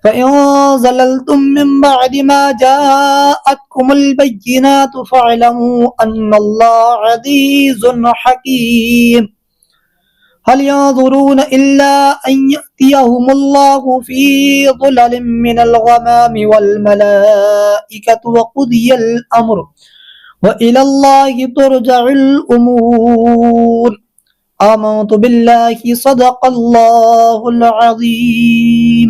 फ़इन ज़ललतुम मिन बअदि मा जाअतकुमुल बय्यिनातु फ़अलमू अन्नल्लाह अज़ीज़ुन हकीम हल यंज़ुरून इल्ला अन यअतियहुमुल्लाहु फ़ी ज़ुललिम मिनल ग़मामि वल मलाइकतु वक़ुदियल अम्रु व इलल्लाहि तुरजउल उमूर आमन्तु बिल्लाहि सदक़ल्लाहुल अज़ीम।